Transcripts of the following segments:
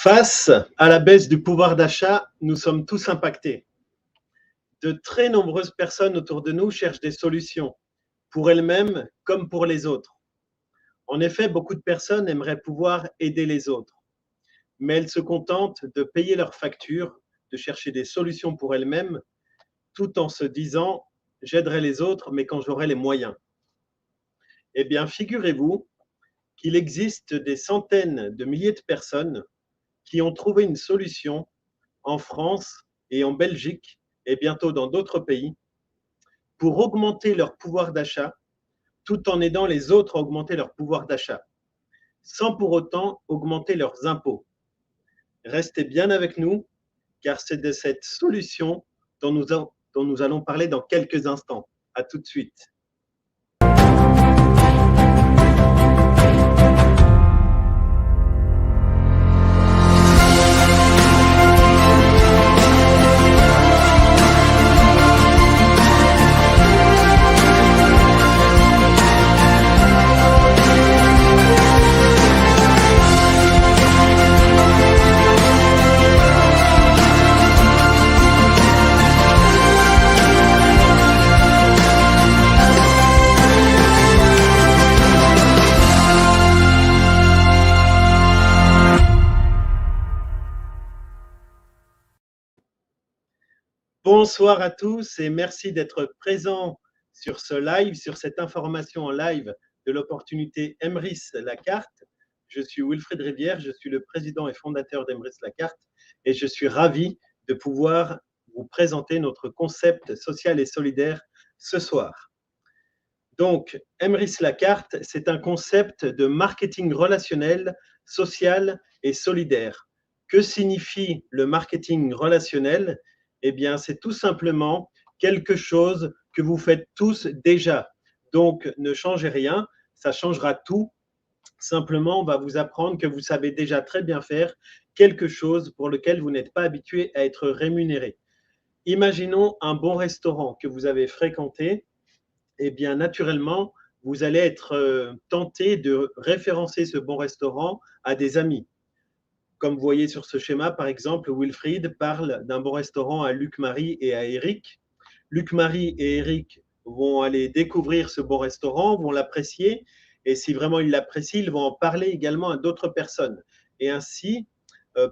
Face à la baisse du pouvoir d'achat, nous sommes tous impactés. De très nombreuses personnes autour de nous cherchent des solutions, pour elles-mêmes comme pour les autres. En effet, beaucoup de personnes aimeraient pouvoir aider les autres, mais elles se contentent de payer leurs factures, de chercher des solutions pour elles-mêmes, tout en se disant « j'aiderai les autres, mais quand j'aurai les moyens ». Eh bien, figurez-vous qu'il existe des centaines de milliers de personnes qui ont trouvé une solution en France et en Belgique et bientôt dans d'autres pays pour augmenter leur pouvoir d'achat tout en aidant les autres à augmenter leur pouvoir d'achat, sans pour autant augmenter leurs impôts. Restez bien avec nous, car c'est de cette solution dont nous allons parler dans quelques instants. À tout de suite. Bonsoir à tous et merci d'être présents sur ce live, sur cette information en live de l'opportunité Emrys La Carte. Je suis Wilfried Rivière, je suis le président et fondateur d'Emrys La Carte et je suis ravi de pouvoir vous présenter notre concept social et solidaire ce soir. Donc, Emrys La Carte, c'est un concept de marketing relationnel, social et solidaire. Que signifie le marketing relationnel ? Eh bien, c'est tout simplement quelque chose que vous faites tous déjà. Donc, ne changez rien, ça changera tout. Simplement, on va vous apprendre que vous savez déjà très bien faire quelque chose pour lequel vous n'êtes pas habitué à être rémunéré. Imaginons un bon restaurant que vous avez fréquenté. Eh bien, naturellement, vous allez être tenté de référencer ce bon restaurant à des amis. Comme vous voyez sur ce schéma, par exemple, Wilfried parle d'un bon restaurant à Luc-Marie et à Eric. Luc-Marie et Eric vont aller découvrir ce bon restaurant, vont l'apprécier, et si vraiment ils l'apprécient, ils vont en parler également à d'autres personnes. Et ainsi,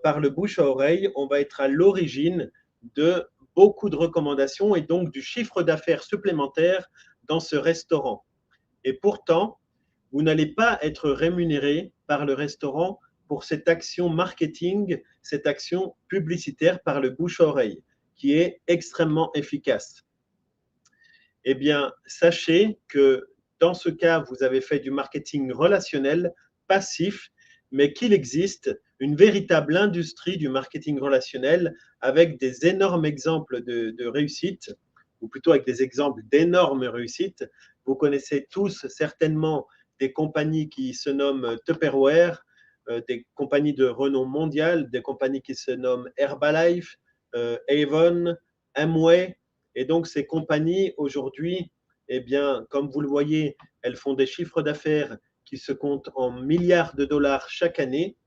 par le bouche à oreille, on va être à l'origine de beaucoup de recommandations et donc du chiffre d'affaires supplémentaire dans ce restaurant. Et pourtant, vous n'allez pas être rémunéré par le restaurant pour cette action marketing, cette action publicitaire par le bouche-oreille, qui est extrêmement efficace. Eh bien, sachez que dans ce cas, vous avez fait du marketing relationnel, passif, mais qu'il existe une véritable industrie du marketing relationnel avec des énormes exemples de réussite, ou plutôt avec des exemples d'énormes réussites. Vous connaissez tous certainement des compagnies qui se nomment Tupperware, des compagnies de renom mondial, des compagnies qui se nomment Herbalife, Avon, Amway. Et donc, ces compagnies, aujourd'hui, eh bien, comme vous le voyez, elles font des chiffres d'affaires qui se comptent en milliards de dollars chaque année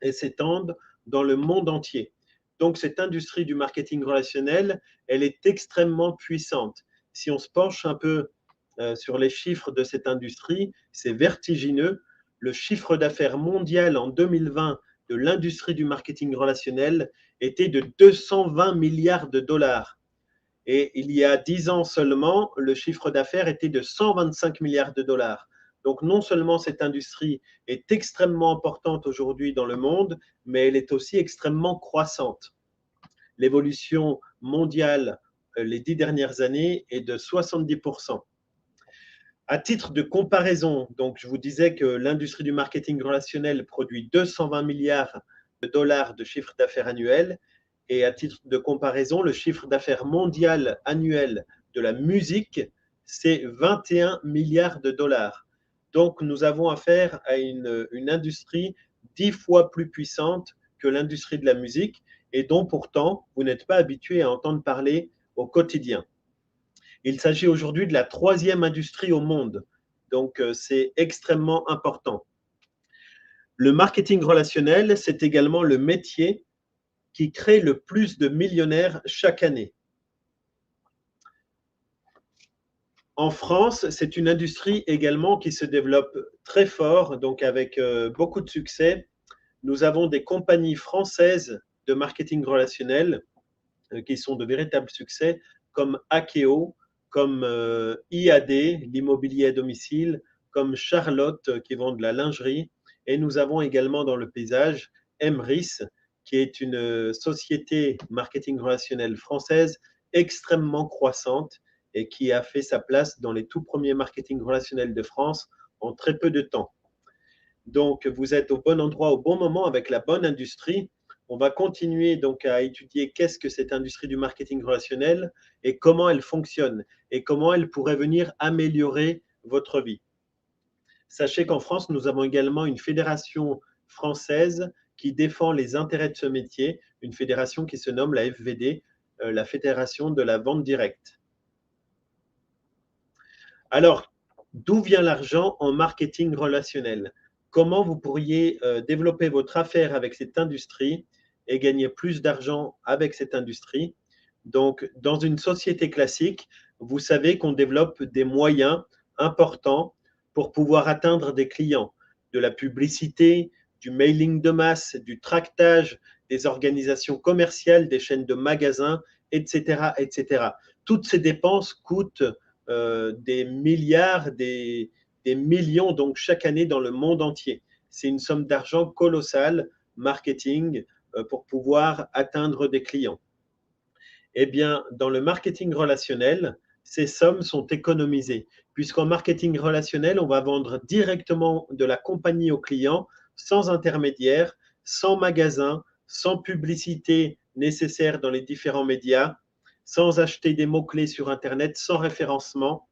et s'étendent dans le monde entier. Donc, cette industrie du marketing relationnel, elle est extrêmement puissante. Si on se penche un peu sur les chiffres de cette industrie, c'est vertigineux. Le chiffre d'affaires mondial en 2020 de l'industrie du marketing relationnel était de 220 milliards de dollars. Et il y a 10 ans seulement, le chiffre d'affaires était de 125 milliards de dollars. Donc non seulement cette industrie est extrêmement importante aujourd'hui dans le monde, mais elle est aussi extrêmement croissante. L'évolution mondiale les 10 dernières années est de 70%. À titre de comparaison, donc je vous disais que l'industrie du marketing relationnel produit 220 milliards de dollars de chiffre d'affaires annuel. Et à titre de comparaison, le chiffre d'affaires mondial annuel de la musique, c'est 21 milliards de dollars. Donc, nous avons affaire à une industrie 10 fois plus puissante que l'industrie de la musique et dont pourtant, vous n'êtes pas habitué à entendre parler au quotidien. Il s'agit aujourd'hui de la 3e industrie au monde. Donc, c'est extrêmement important. Le marketing relationnel, c'est également le métier qui crée le plus de millionnaires chaque année. En France, c'est une industrie également qui se développe très fort, donc avec beaucoup de succès. Nous avons des compagnies françaises de marketing relationnel qui sont de véritables succès, comme Akeo, comme IAD, l'immobilier à domicile, comme Charlotte, qui vend de la lingerie. Et nous avons également dans le paysage Emrys, qui est une société marketing relationnel française extrêmement croissante et qui a fait sa place dans les tout premiers marketing relationnels de France en très peu de temps. Donc, vous êtes au bon endroit au bon moment avec la bonne industrie. On va continuer donc à étudier qu'est-ce que cette industrie du marketing relationnel et comment elle fonctionne et comment elle pourrait venir améliorer votre vie. Sachez qu'en France, nous avons également une fédération française qui défend les intérêts de ce métier, une fédération qui se nomme la FVD, la Fédération de la vente directe. Alors, d'où vient l'argent en marketing relationnel? Comment vous pourriez développer votre affaire avec cette industrie et gagner plus d'argent avec cette industrie? Donc, dans une société classique, vous savez qu'on développe des moyens importants pour pouvoir atteindre des clients, de la publicité, du mailing de masse, du tractage, des organisations commerciales, des chaînes de magasins, etc., etc. Toutes ces dépenses coûtent des milliards, des millions donc chaque année dans le monde entier. C'est une somme d'argent colossale, marketing, pour pouvoir atteindre des clients. Eh bien, dans le marketing relationnel, ces sommes sont économisées, puisqu'en marketing relationnel, on va vendre directement de la compagnie au client, sans intermédiaire, sans magasin, sans publicité nécessaire dans les différents médias, sans acheter des mots-clés sur Internet, sans référencement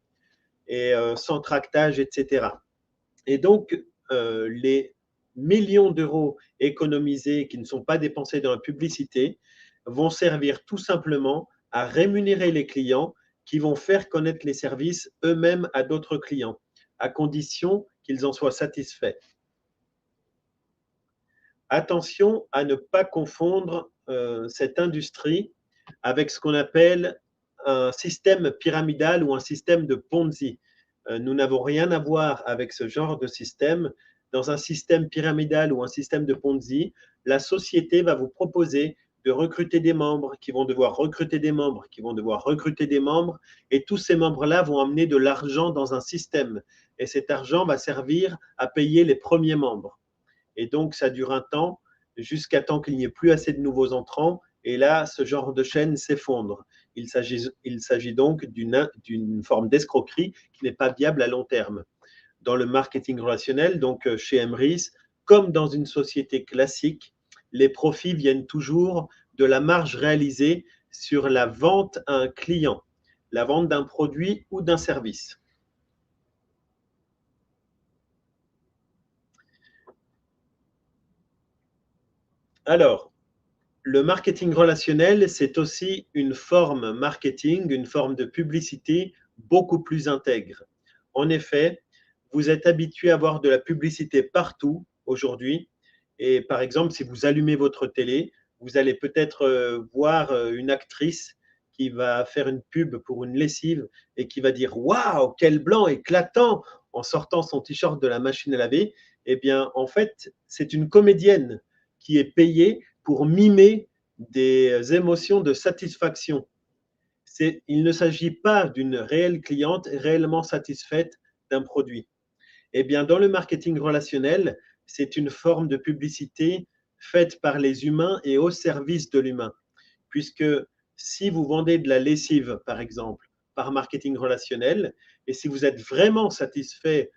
et sans tractage, etc. Et donc, les millions d'euros économisés qui ne sont pas dépensés dans la publicité vont servir tout simplement à rémunérer les clients qui vont faire connaître les services eux-mêmes à d'autres clients, à condition qu'ils en soient satisfaits. Attention à ne pas confondre cette industrie avec ce qu'on appelle un système pyramidal ou un système de Ponzi. Nous n'avons rien à voir avec ce genre de système. Dans un système pyramidal ou un système de Ponzi, la société va vous proposer de recruter des membres qui vont devoir recruter des membres, qui vont devoir recruter des membres, et tous ces membres-là vont amener de l'argent dans un système. Et cet argent va servir à payer les premiers membres. Et donc, ça dure un temps jusqu'à temps qu'il n'y ait plus assez de nouveaux entrants. Et là, ce genre de chaîne s'effondre. Il s'agit donc d'une forme d'escroquerie qui n'est pas viable à long terme. Dans le marketing relationnel, donc chez Emrys, comme dans une société classique, les profits viennent toujours de la marge réalisée sur la vente à un client, la vente d'un produit ou d'un service. Alors, le marketing relationnel, c'est aussi une forme marketing, une forme de publicité beaucoup plus intègre. En effet, vous êtes habitué à voir de la publicité partout aujourd'hui. Et par exemple, si vous allumez votre télé, vous allez peut-être voir une actrice qui va faire une pub pour une lessive et qui va dire waouh, quel blanc éclatant en sortant son t-shirt de la machine à laver. Eh bien, en fait, c'est une comédienne qui est payée pour mimer des émotions de satisfaction. Il ne s'agit pas d'une réelle cliente réellement satisfaite d'un produit. Eh bien, dans le marketing relationnel, c'est une forme de publicité faite par les humains et au service de l'humain. Puisque si vous vendez de la lessive, par exemple, par marketing relationnel, et si vous êtes vraiment satisfait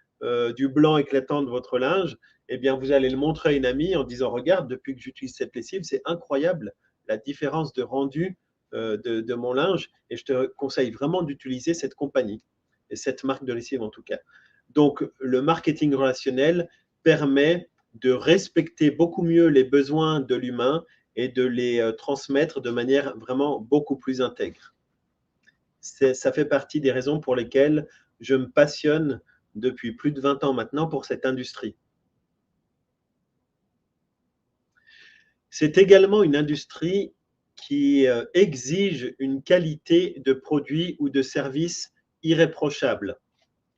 du blanc éclatant de votre linge, eh bien, vous allez le montrer à une amie en disant, regarde, depuis que j'utilise cette lessive, c'est incroyable la différence de rendu de mon linge, et je te conseille vraiment d'utiliser cette compagnie, et cette marque de lessive en tout cas. Donc, le marketing relationnel permet de respecter beaucoup mieux les besoins de l'humain et de les transmettre de manière vraiment beaucoup plus intègre. Ça fait partie des raisons pour lesquelles je me passionne depuis plus de 20 ans maintenant pour cette industrie. C'est également une industrie qui exige une qualité de produit ou de service irréprochable.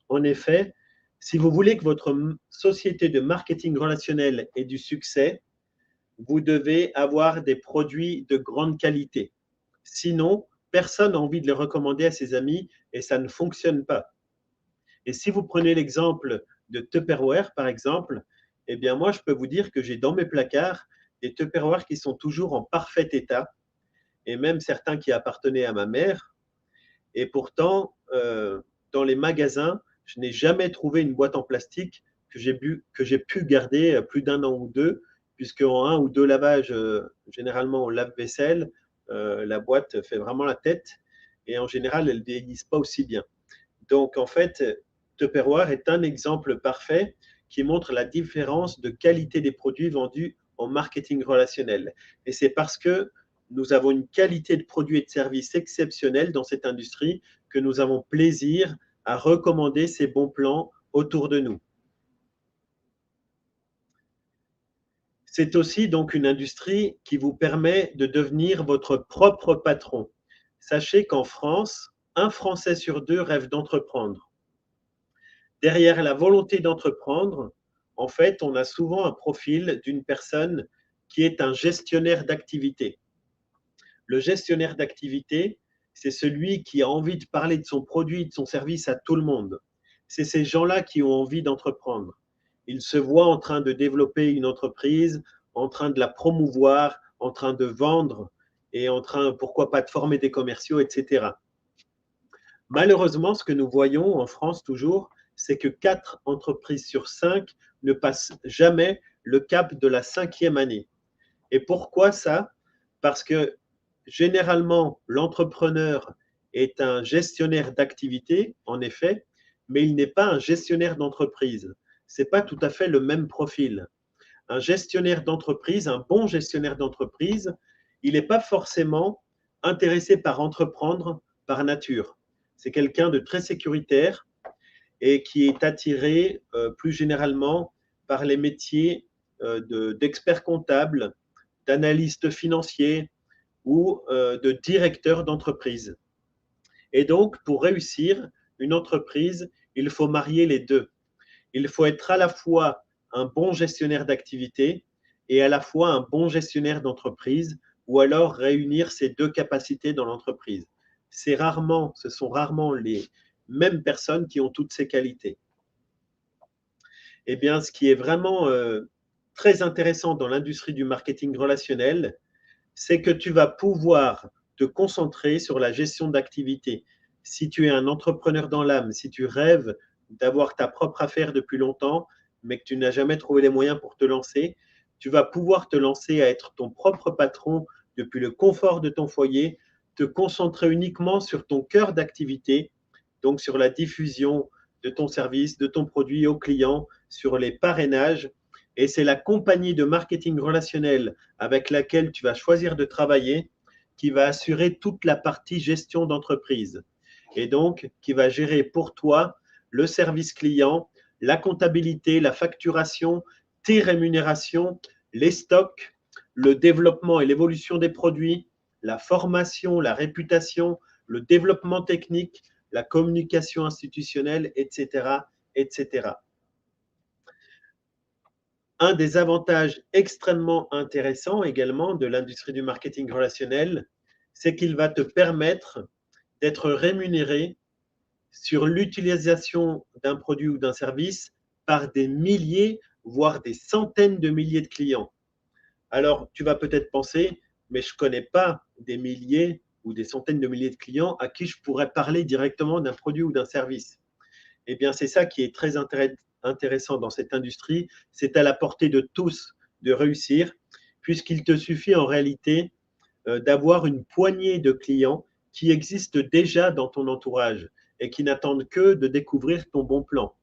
En effet, si vous voulez que votre société de marketing relationnel ait du succès, vous devez avoir des produits de grande qualité. Sinon, personne n'a envie de les recommander à ses amis et ça ne fonctionne pas. Et si vous prenez l'exemple de Tupperware, par exemple, eh bien moi, je peux vous dire que j'ai dans mes placards des Tupperware qui sont toujours en parfait état, et même certains qui appartenaient à ma mère. Et pourtant, dans les magasins, je n'ai jamais trouvé une boîte en plastique que j'ai pu garder plus d'un an ou deux, puisque en un ou deux lavages, généralement au lave-vaisselle, la boîte fait vraiment la tête et en général, elles ne vieillissent pas aussi bien. Donc, en fait, Tupperware est un exemple parfait qui montre la différence de qualité des produits vendus en marketing relationnel. Et c'est parce que nous avons une qualité de produits et de services exceptionnelle dans cette industrie que nous avons plaisir à recommander ces bons plans autour de nous. C'est aussi donc une industrie qui vous permet de devenir votre propre patron. Sachez qu'en France, un Français sur deux rêve d'entreprendre. Derrière la volonté d'entreprendre, en fait, on a souvent un profil d'une personne qui est un gestionnaire d'activité. Le gestionnaire d'activité, c'est celui qui a envie de parler de son produit, de son service à tout le monde. C'est ces gens-là qui ont envie d'entreprendre. Ils se voient en train de développer une entreprise, en train de la promouvoir, en train de vendre et en train, pourquoi pas, de former des commerciaux, etc. Malheureusement, ce que nous voyons en France toujours, c'est que 4 entreprises sur 5 ne passent jamais le cap de la 5e année. Et pourquoi ça? Parce que généralement, l'entrepreneur est un gestionnaire d'activité, en effet, mais il n'est pas un gestionnaire d'entreprise. Ce n'est pas tout à fait le même profil. Un gestionnaire d'entreprise, un bon gestionnaire d'entreprise, il n'est pas forcément intéressé par entreprendre par nature. C'est quelqu'un de très sécuritaire et qui est attiré plus généralement par les métiers d'expert comptable, d'analyste financier ou de directeur d'entreprise. Et donc, pour réussir une entreprise, il faut marier les deux. Il faut être à la fois un bon gestionnaire d'activité et à la fois un bon gestionnaire d'entreprise, ou alors réunir ces deux capacités dans l'entreprise. Ce sont rarement les mêmes personnes qui ont toutes ces qualités. Eh bien, ce qui est vraiment très intéressant dans l'industrie du marketing relationnel, c'est que tu vas pouvoir te concentrer sur la gestion d'activité. Si tu es un entrepreneur dans l'âme, si tu rêves d'avoir ta propre affaire depuis longtemps, mais que tu n'as jamais trouvé les moyens pour te lancer, tu vas pouvoir te lancer à être ton propre patron depuis le confort de ton foyer, te concentrer uniquement sur ton cœur d'activité, donc sur la diffusion de ton service, de ton produit aux clients, sur les parrainages. Et c'est la compagnie de marketing relationnel avec laquelle tu vas choisir de travailler qui va assurer toute la partie gestion d'entreprise. Et donc, qui va gérer pour toi le service client, la comptabilité, la facturation, tes rémunérations, les stocks, le développement et l'évolution des produits, la formation, la réputation, le développement technique, la communication institutionnelle, etc., etc. Un des avantages extrêmement intéressants également de l'industrie du marketing relationnel, c'est qu'il va te permettre d'être rémunéré sur l'utilisation d'un produit ou d'un service par des milliers, voire des centaines de milliers de clients. Alors, tu vas peut-être penser, mais je ne connais pas des milliers ou des centaines de milliers de clients à qui je pourrais parler directement d'un produit ou d'un service. Eh bien, c'est ça qui est très intéressant dans cette industrie. C'est à la portée de tous de réussir, puisqu'il te suffit en réalité d'avoir une poignée de clients qui existent déjà dans ton entourage et qui n'attendent que de découvrir ton bon plan.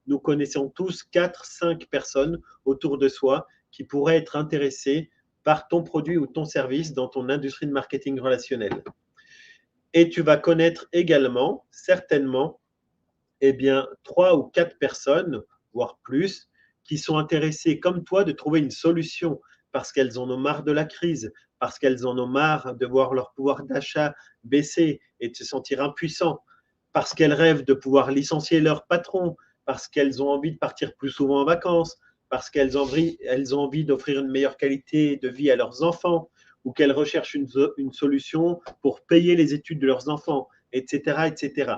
Nous connaissons tous 4-5 personnes autour de soi qui pourraient être intéressées par ton produit ou ton service dans ton industrie de marketing relationnel. Et tu vas connaître également, certainement, eh bien, 3 ou 4 personnes, voire plus, qui sont intéressées comme toi de trouver une solution parce qu'elles en ont marre de la crise, parce qu'elles en ont marre de voir leur pouvoir d'achat baisser et de se sentir impuissants, parce qu'elles rêvent de pouvoir licencier leur patron, parce qu'elles ont envie de partir plus souvent en vacances, parce qu'elles ont envie d'offrir une meilleure qualité de vie à leurs enfants, ou qu'elles recherchent une solution pour payer les études de leurs enfants, etc., etc.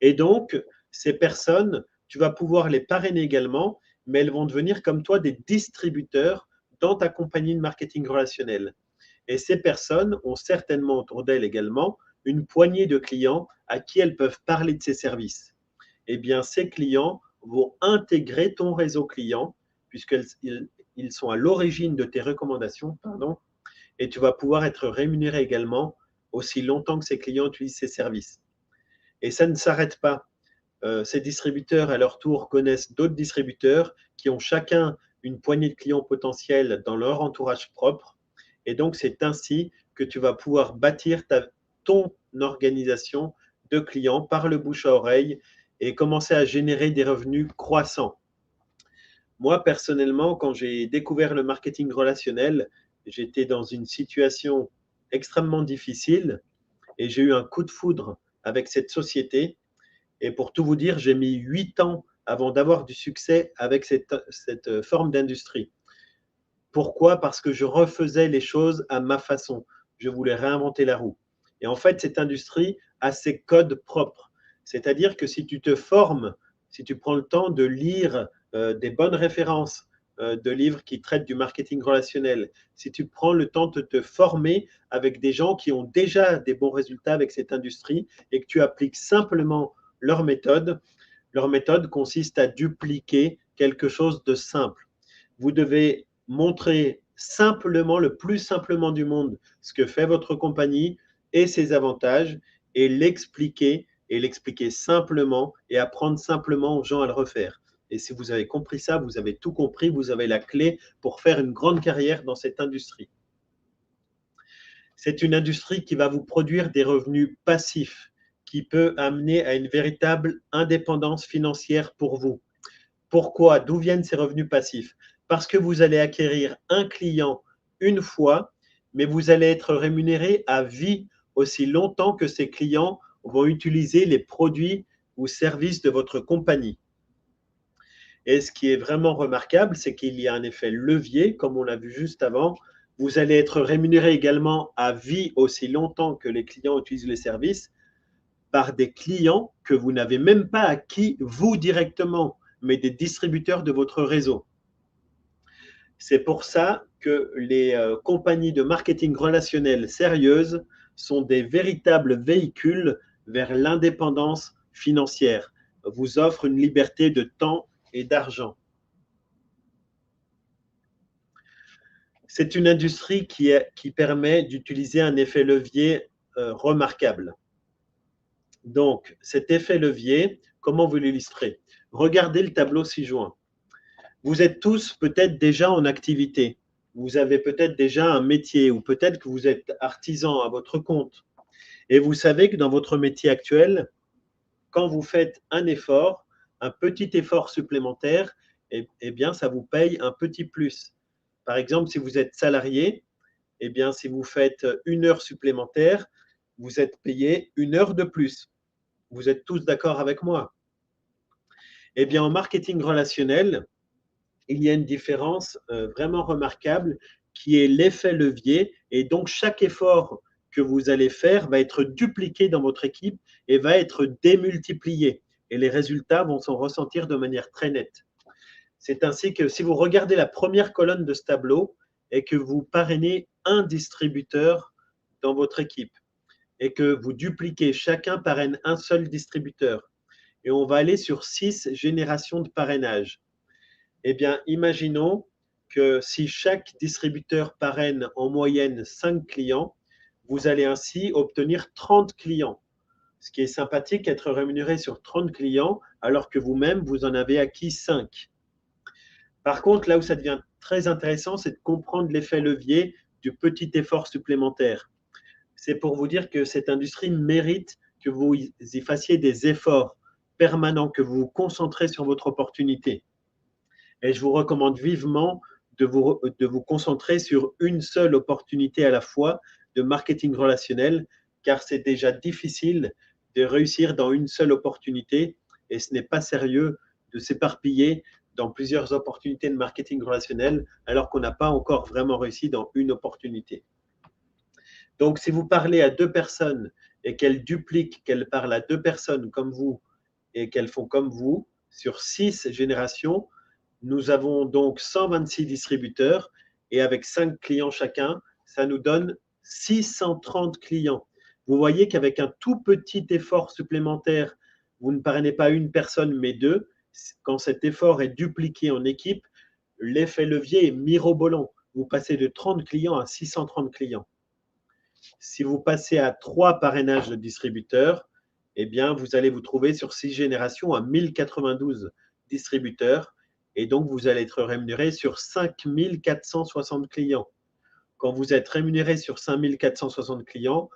Et donc, ces personnes, tu vas pouvoir les parrainer également, mais elles vont devenir comme toi des distributeurs dans ta compagnie de marketing relationnel. Et ces personnes ont certainement autour d'elles également une poignée de clients à qui elles peuvent parler de ces services. Eh bien, ces clients vont intégrer ton réseau client, puisqu'ils sont à l'origine de tes recommandations, pardon, et tu vas pouvoir être rémunéré également aussi longtemps que ces clients utilisent ces services. Et ça ne s'arrête pas. Ces distributeurs, à leur tour, connaissent d'autres distributeurs qui ont chacun une poignée de clients potentiels dans leur entourage propre. Et donc, c'est ainsi que tu vas pouvoir bâtir ton organisation de clients par le bouche à oreille et commencer à générer des revenus croissants. Moi, personnellement, quand j'ai découvert le marketing relationnel, j'étais dans une situation extrêmement difficile et j'ai eu un coup de foudre avec cette société. Et pour tout vous dire, j'ai mis 8 ans avant d'avoir du succès avec cette forme d'industrie. Pourquoi? Parce que je refaisais les choses à ma façon. Je voulais réinventer la roue. Et en fait, cette industrie a ses codes propres. C'est-à-dire que si tu te formes, si tu prends le temps de lire des bonnes références de livres qui traitent du marketing relationnel, si tu prends le temps de te former avec des gens qui ont déjà des bons résultats avec cette industrie et que tu appliques simplement leur méthode consiste à dupliquer quelque chose de simple. Vous devez montrer simplement, le plus simplement du monde, ce que fait votre compagnie et ses avantages et l'expliquer simplement et apprendre simplement aux gens à le refaire. Et si vous avez compris ça, vous avez tout compris, vous avez la clé pour faire une grande carrière dans cette industrie. C'est une industrie qui va vous produire des revenus passifs, qui peut amener à une véritable indépendance financière pour vous. Pourquoi? D'où viennent ces revenus passifs? Parce que vous allez acquérir un client une fois, mais vous allez être rémunéré à vie aussi longtemps que ces clients vont utiliser les produits ou services de votre compagnie. Et ce qui est vraiment remarquable, c'est qu'il y a un effet levier, comme on l'a vu juste avant. Vous allez être rémunéré également à vie aussi longtemps que les clients utilisent les services par des clients que vous n'avez même pas acquis vous directement, mais des distributeurs de votre réseau. C'est pour ça que les compagnies de marketing relationnel sérieuses sont des véritables véhicules vers l'indépendance financière, vous offrent une liberté de temps et d'argent. C'est une industrie qui permet d'utiliser un effet levier remarquable. Donc, cet effet levier, comment vous l'illustrez? Regardez le tableau ci-joint. Vous êtes tous peut-être déjà en activité. Vous avez peut-être déjà un métier ou peut-être que vous êtes artisan à votre compte. Et vous savez que dans votre métier actuel, quand vous faites un effort, un petit effort supplémentaire, eh bien, ça vous paye un petit plus. Par exemple, si vous êtes salarié, eh bien, si vous faites une heure supplémentaire, vous êtes payé une heure de plus. Vous êtes tous d'accord avec moi? Eh bien, en marketing relationnel, il y a une différence vraiment remarquable qui est l'effet levier. Et donc, chaque effort que vous allez faire va être dupliqué dans votre équipe et va être démultiplié. Et les résultats vont s'en ressentir de manière très nette. C'est ainsi que si vous regardez la première colonne de ce tableau et que vous parrainez un distributeur dans votre équipe et que vous dupliquez, chacun parraine un seul distributeur, et on va aller sur 6 générations de parrainage. Eh bien, imaginons que si chaque distributeur parraine en moyenne 5 clients, vous allez ainsi obtenir 30 clients. Ce qui est sympathique, être rémunéré sur 30 clients alors que vous-même, vous en avez acquis 5. Par contre, là où ça devient très intéressant, c'est de comprendre l'effet levier du petit effort supplémentaire. C'est pour vous dire que cette industrie mérite que vous y fassiez des efforts permanents, que vous vous concentrez sur votre opportunité. Et je vous recommande vivement de vous concentrer sur une seule opportunité à la fois de marketing relationnel, car c'est déjà difficile de réussir dans une seule opportunité et ce n'est pas sérieux de s'éparpiller dans plusieurs opportunités de marketing relationnel alors qu'on n'a pas encore vraiment réussi dans une opportunité. Donc, si vous parlez à deux personnes et qu'elles dupliquent, qu'elles parlent à deux personnes comme vous et qu'elles font comme vous, sur 6 générations, nous avons donc 126 distributeurs et avec 5 clients chacun, ça nous donne 630 clients. Vous voyez qu'avec un tout petit effort supplémentaire, vous ne parrainez pas une personne mais deux. Quand cet effort est dupliqué en équipe, l'effet levier est mirobolant. Vous passez de 30 clients à 630 clients. Si vous passez à 3 parrainages de distributeurs, eh bien, vous allez vous trouver sur 6 générations à 1092 distributeurs et donc vous allez être rémunéré sur 5460 clients. Quand vous êtes rémunéré sur 5460 clients,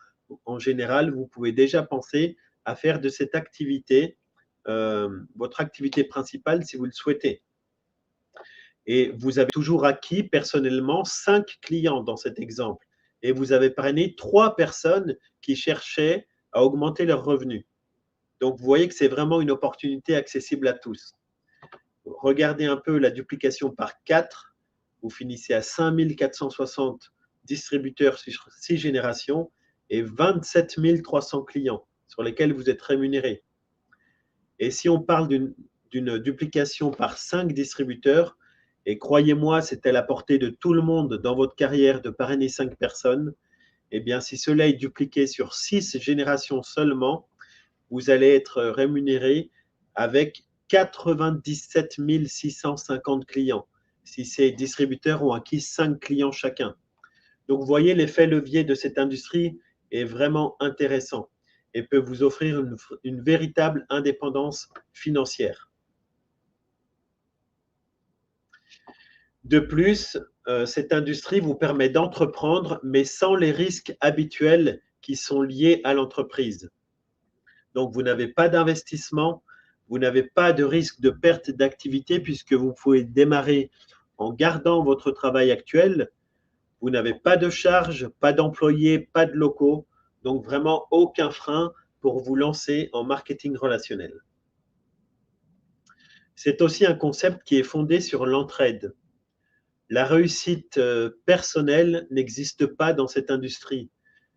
en général, vous pouvez déjà penser à faire de cette activité votre activité principale si vous le souhaitez. Et vous avez toujours acquis personnellement 5 clients dans cet exemple. Et vous avez parrainé 3 personnes qui cherchaient à augmenter leurs revenus. Donc, vous voyez que c'est vraiment une opportunité accessible à tous. Regardez un peu la duplication par 4. Vous finissez à 5460 distributeurs sur 6 générations et 27 300 clients sur lesquels vous êtes rémunéré. Et si on parle d'une duplication par 5 distributeurs, et croyez-moi, c'est à la portée de tout le monde dans votre carrière de parrainer 5 personnes, eh bien, si cela est dupliqué sur 6 générations seulement, vous allez être rémunéré avec 97 650 clients, si ces distributeurs ont acquis 5 clients chacun. Donc, vous voyez, l'effet levier de cette industrie est vraiment intéressant et peut vous offrir une véritable indépendance financière. De plus, cette industrie vous permet d'entreprendre, mais sans les risques habituels qui sont liés à l'entreprise. Donc, vous n'avez pas d'investissement, vous n'avez pas de risque de perte d'activité puisque vous pouvez démarrer en gardant votre travail actuel. Vous n'avez pas de charges, pas d'employés, pas de locaux, donc vraiment aucun frein pour vous lancer en marketing relationnel. C'est aussi un concept qui est fondé sur l'entraide. La réussite personnelle n'existe pas dans cette industrie.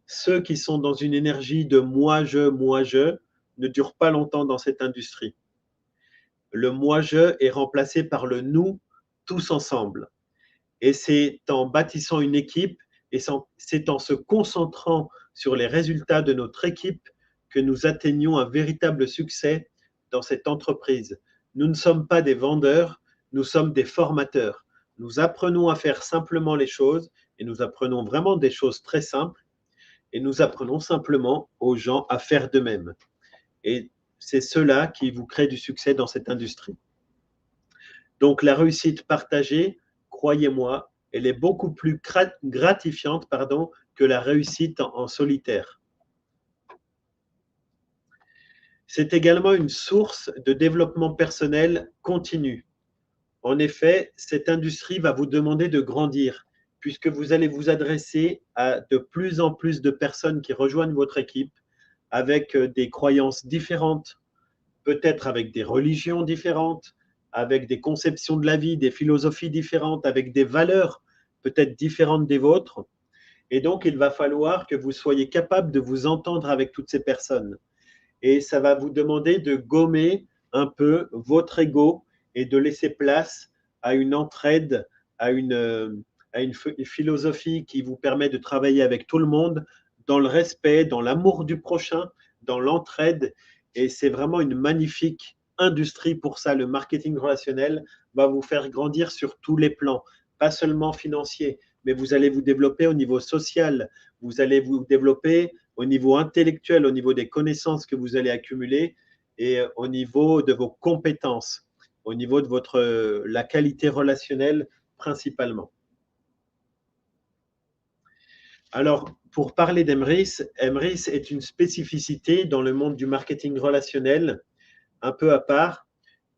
Ceux qui sont dans une énergie de moi-je ne durent pas longtemps dans cette industrie. Le moi-je est remplacé par le nous, tous ensemble. Et c'est en bâtissant une équipe et c'est en se concentrant sur les résultats de notre équipe que nous atteignons un véritable succès dans cette entreprise. Nous ne sommes pas des vendeurs, nous sommes des formateurs. Nous apprenons à faire simplement les choses et nous apprenons vraiment des choses très simples et nous apprenons simplement aux gens à faire de même. Et c'est cela qui vous crée du succès dans cette industrie. Donc la réussite partagée, croyez-moi, elle est beaucoup plus gratifiante que la réussite en solitaire. C'est également une source de développement personnel continu. En effet, cette industrie va vous demander de grandir puisque vous allez vous adresser à de plus en plus de personnes qui rejoignent votre équipe avec des croyances différentes, peut-être avec des religions différentes, avec des conceptions de la vie, des philosophies différentes, avec des valeurs peut-être différentes des vôtres. Et donc, il va falloir que vous soyez capable de vous entendre avec toutes ces personnes. Et ça va vous demander de gommer un peu votre ego et de laisser place à une entraide, à une philosophie qui vous permet de travailler avec tout le monde dans le respect, dans l'amour du prochain, dans l'entraide. Et c'est vraiment une magnifique industrie pour ça. Le marketing relationnel va vous faire grandir sur tous les plans, pas seulement financier, mais vous allez vous développer au niveau social, vous allez vous développer au niveau intellectuel, au niveau des connaissances que vous allez accumuler et au niveau de vos compétences, au niveau de la qualité relationnelle principalement. Alors, pour parler d'Emrys, Emrys est une spécificité dans le monde du marketing relationnel, un peu à part,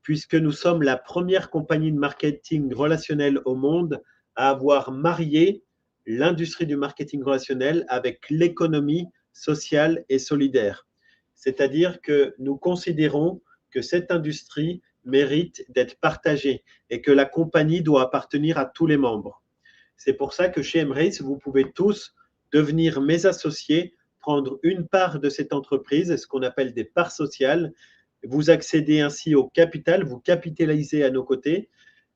puisque nous sommes la première compagnie de marketing relationnel au monde à avoir marié l'industrie du marketing relationnel avec l'économie sociale et solidaire. C'est-à-dire que nous considérons que cette industrie mérite d'être partagée et que la compagnie doit appartenir à tous les membres. C'est pour ça que chez Embrace, vous pouvez tous devenir mes associés, prendre une part de cette entreprise, ce qu'on appelle des parts sociales. Vous accédez ainsi au capital, vous capitalisez à nos côtés.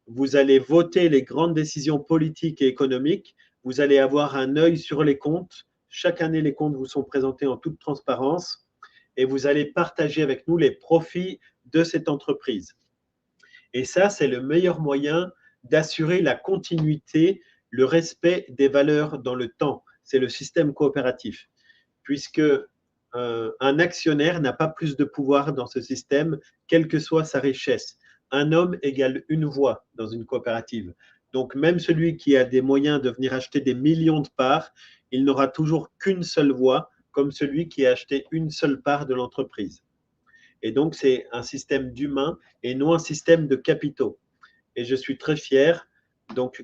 Vous allez voter les grandes décisions politiques et économiques. Vous allez avoir un œil sur les comptes. Chaque année, les comptes vous sont présentés en toute transparence et vous allez partager avec nous les profits de cette entreprise. Et ça, c'est le meilleur moyen d'assurer la continuité, le respect des valeurs dans le temps. C'est le système coopératif, puisque un actionnaire n'a pas plus de pouvoir dans ce système, quelle que soit sa richesse. Un homme égale une voix dans une coopérative. Donc, même celui qui a des moyens de venir acheter des millions de parts, il n'aura toujours qu'une seule voix, comme celui qui a acheté une seule part de l'entreprise. Et donc, c'est un système d'humains et non un système de capitaux. Et je suis très fier donc,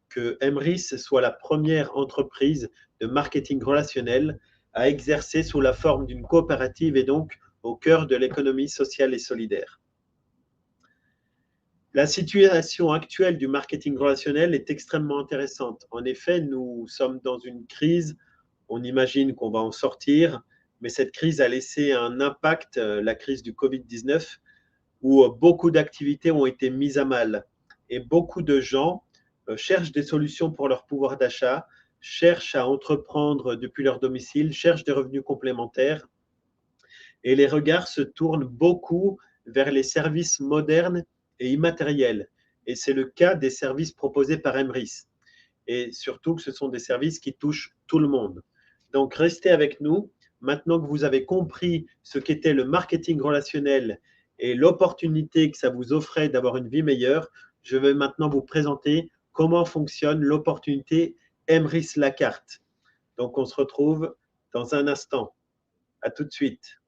que Emrys soit la première entreprise de marketing relationnel à exercer sous la forme d'une coopérative et donc au cœur de l'économie sociale et solidaire. La situation actuelle du marketing relationnel est extrêmement intéressante. En effet, nous sommes dans une crise, on imagine qu'on va en sortir, mais cette crise a laissé un impact, la crise du Covid-19, où beaucoup d'activités ont été mises à mal. Et beaucoup de gens cherchent des solutions pour leur pouvoir d'achat, cherchent à entreprendre depuis leur domicile, cherchent des revenus complémentaires. Et les regards se tournent beaucoup vers les services modernes et immatériels. Et c'est le cas des services proposés par Emrys. Et surtout que ce sont des services qui touchent tout le monde. Donc, restez avec nous. Maintenant que vous avez compris ce qu'était le marketing relationnel et l'opportunité que ça vous offrait d'avoir une vie meilleure, je vais maintenant vous présenter comment fonctionne l'opportunité Emrys la carte. Donc, on se retrouve dans un instant. À tout de suite.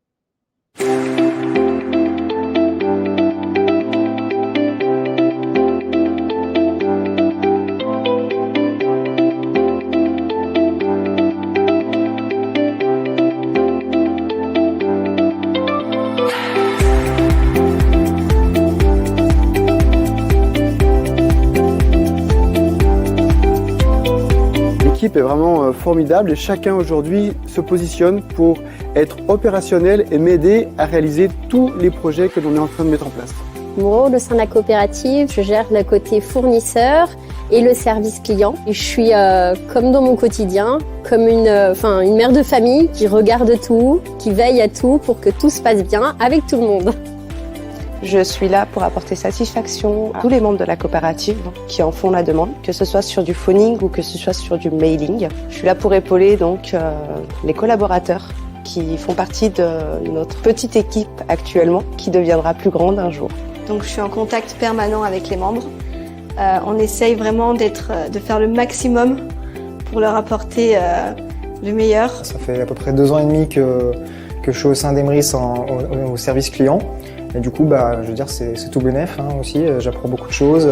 L'équipe est vraiment formidable et chacun aujourd'hui se positionne pour être opérationnel et m'aider à réaliser tous les projets que l'on est en train de mettre en place. Mon rôle au sein de la coopérative, je gère le côté fournisseur et le service client. Et je suis comme dans mon quotidien, comme une mère de famille qui regarde tout, qui veille à tout pour que tout se passe bien avec tout le monde. Je suis là pour apporter satisfaction à tous les membres de la coopérative qui en font la demande, que ce soit sur du phoning ou que ce soit sur du mailing. Je suis là pour épauler donc les collaborateurs qui font partie de notre petite équipe actuellement, qui deviendra plus grande un jour. Donc je suis en contact permanent avec les membres. On essaye vraiment de faire le maximum pour leur apporter le meilleur. Ça fait à peu près 2 ans et demi que je suis au sein d'Emrys au service client. Et du coup, je veux dire, c'est tout bénef aussi. J'apprends beaucoup de choses.